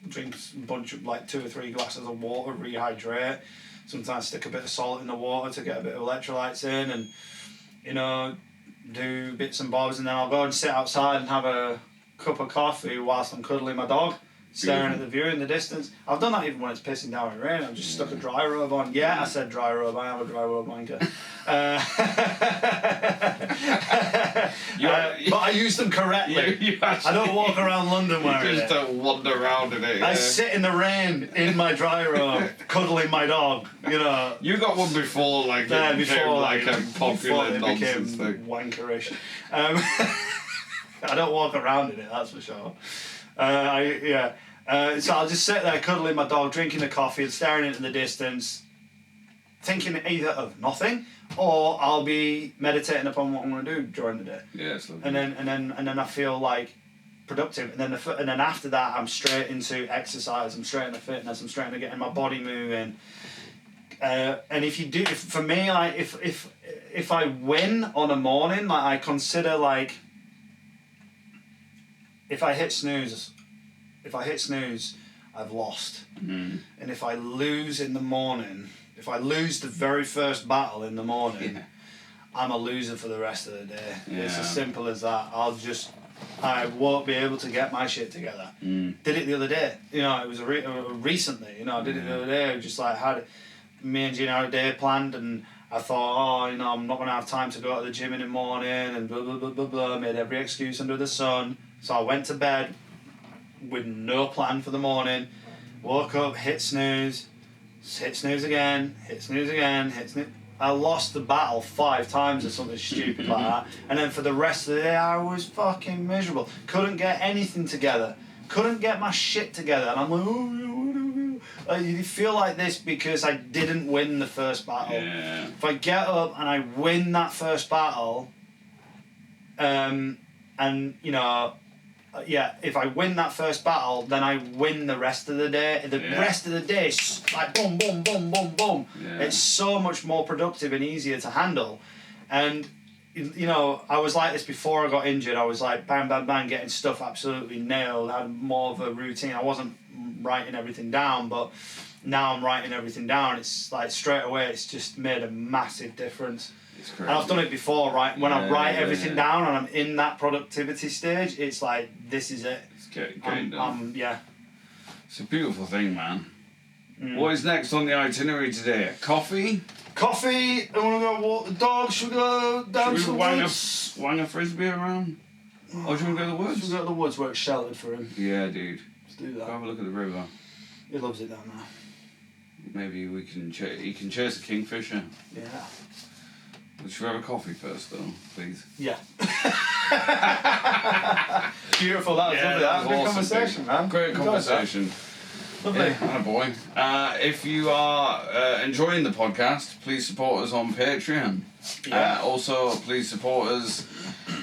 drink a bunch of 2 or 3 glasses of water, rehydrate. Sometimes stick a bit of salt in the water to get a bit of electrolytes in and, do bits and bobs, and then I'll go and sit outside and have a cup of coffee whilst I'm cuddling my dog, staring at the view in the distance. I've done that even when it's pissing down in rain. I've just stuck a dry robe on. Yeah, I said dry robe. I am a dry robe wanker. But I use them correctly. I don't walk around London wearing it. You just don't wander around in it. I sit in the rain in my dry robe, cuddling my dog. You got one before, it became a popular nonsense thing. Wankerish. I don't walk around in it, that's for sure. So I'll just sit there cuddling my dog, drinking the coffee and staring into the distance, thinking either of nothing, or I'll be meditating upon what I'm going to do during the day. Yeah, and then I feel like productive, and then after that I'm straight into exercise. I'm straight into fitness. I'm straight into getting my body moving. And for me, like if I win on a morning, like I consider like if I hit snooze, I've lost. Mm. And if I lose in the morning, if I lose the very first battle in the morning, I'm a loser for the rest of the day. Yeah. It's as simple as that. I won't be able to get my shit together. Mm. Did it the other day. You know, it was recently. You know, I did it the other day. I just like me and Gina had a day planned, and I thought, I'm not going to have time to go to the gym in the morning, and blah, blah, blah, blah, blah. Made every excuse under the sun. So I went to bed with no plan for the morning. Woke up, hit snooze again, hit snooze again, hit snooze. I lost the battle 5 times or something stupid like that. And then for the rest of the day, I was fucking miserable. Couldn't get anything together. Couldn't get my shit together. And I'm like, you feel like this because I didn't win the first battle. Yeah. If I get up and I win that first battle, if I win that first battle, then I win the rest of the day. The rest of the day is like boom, boom, boom, boom, boom. Yeah. It's so much more productive and easier to handle. And, I was like this before I got injured. I was like bang, bang, bang, getting stuff absolutely nailed. I had more of a routine. I wasn't writing everything down, but now I'm writing everything down. It's like straight away, it's just made a massive difference. And I've done it before, right? When I write everything down and I'm in that productivity stage, it's like, this is it. It's getting done. Yeah. It's a beautiful thing, man. What is next on the itinerary today? Coffee? Coffee, I want to go walk the dog. Should we go down to the woods? Wang a frisbee around? Or should we go to the woods? Should we go to the woods where it's sheltered for him? Yeah, dude. Let's do that. Go have a look at the river. He loves it down there. Maybe he can chase a kingfisher. Yeah. Should we have a coffee first, though, please? Yeah. Beautiful, that was lovely. That was a good conversation, man. Great conversation. Lovely. Yeah, boy. If you are enjoying the podcast, please support us on Patreon. Yeah. Also, please support us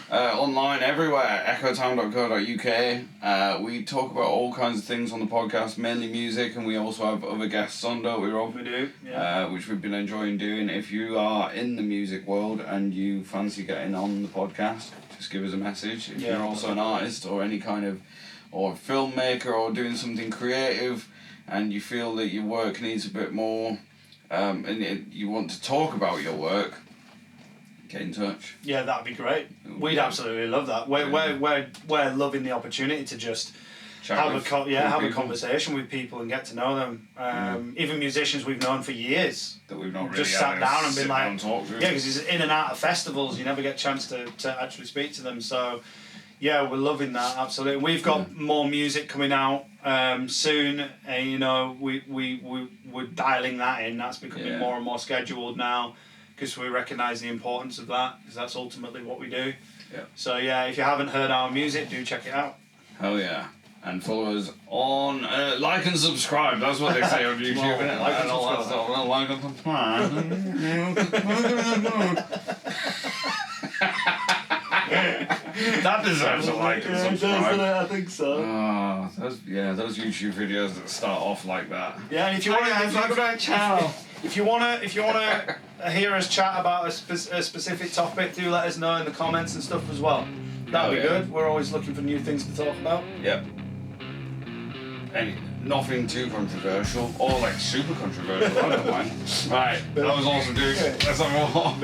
online everywhere, echotown.co.uk. We talk about all kinds of things on the podcast, mainly music, and we also have other guests on, don't we, Rob? We do, yeah. Which we've been enjoying doing. If you are in the music world and you fancy getting on the podcast, just give us a message. If you're also an artist or any kind of, or a filmmaker or doing something creative, and you feel that your work needs a bit more, and you want to talk about your work, get in touch. Yeah, that'd be great. We'd absolutely love that. We're loving the opportunity to just have a conversation with people and get to know them. Even musicians we've known for years that we've not really just sat down and been like, because it's in and out of festivals, you never get a chance to actually speak to them. So yeah, we're loving that, absolutely. We've got more music coming out soon, and we're dialing that in. That's becoming more and more scheduled now, because we recognise the importance of that, because that's ultimately what we do. Yeah. So yeah, if you haven't heard our music, do check it out. Hell yeah. And follow us on, like and subscribe. That's what they say on YouTube, isn't it? Like and subscribe. Like and subscribe. That deserves a like and subscribe. I think so. Oh, those YouTube videos that start off like that. Yeah, and if you want to, if you want to hear us chat about a specific topic, do let us know in the comments and stuff as well. That'd be good. We're always looking for new things to talk about. Yep. Nothing too controversial or like super controversial. I don't mind. Right, that was awesome, dude. Let's have more.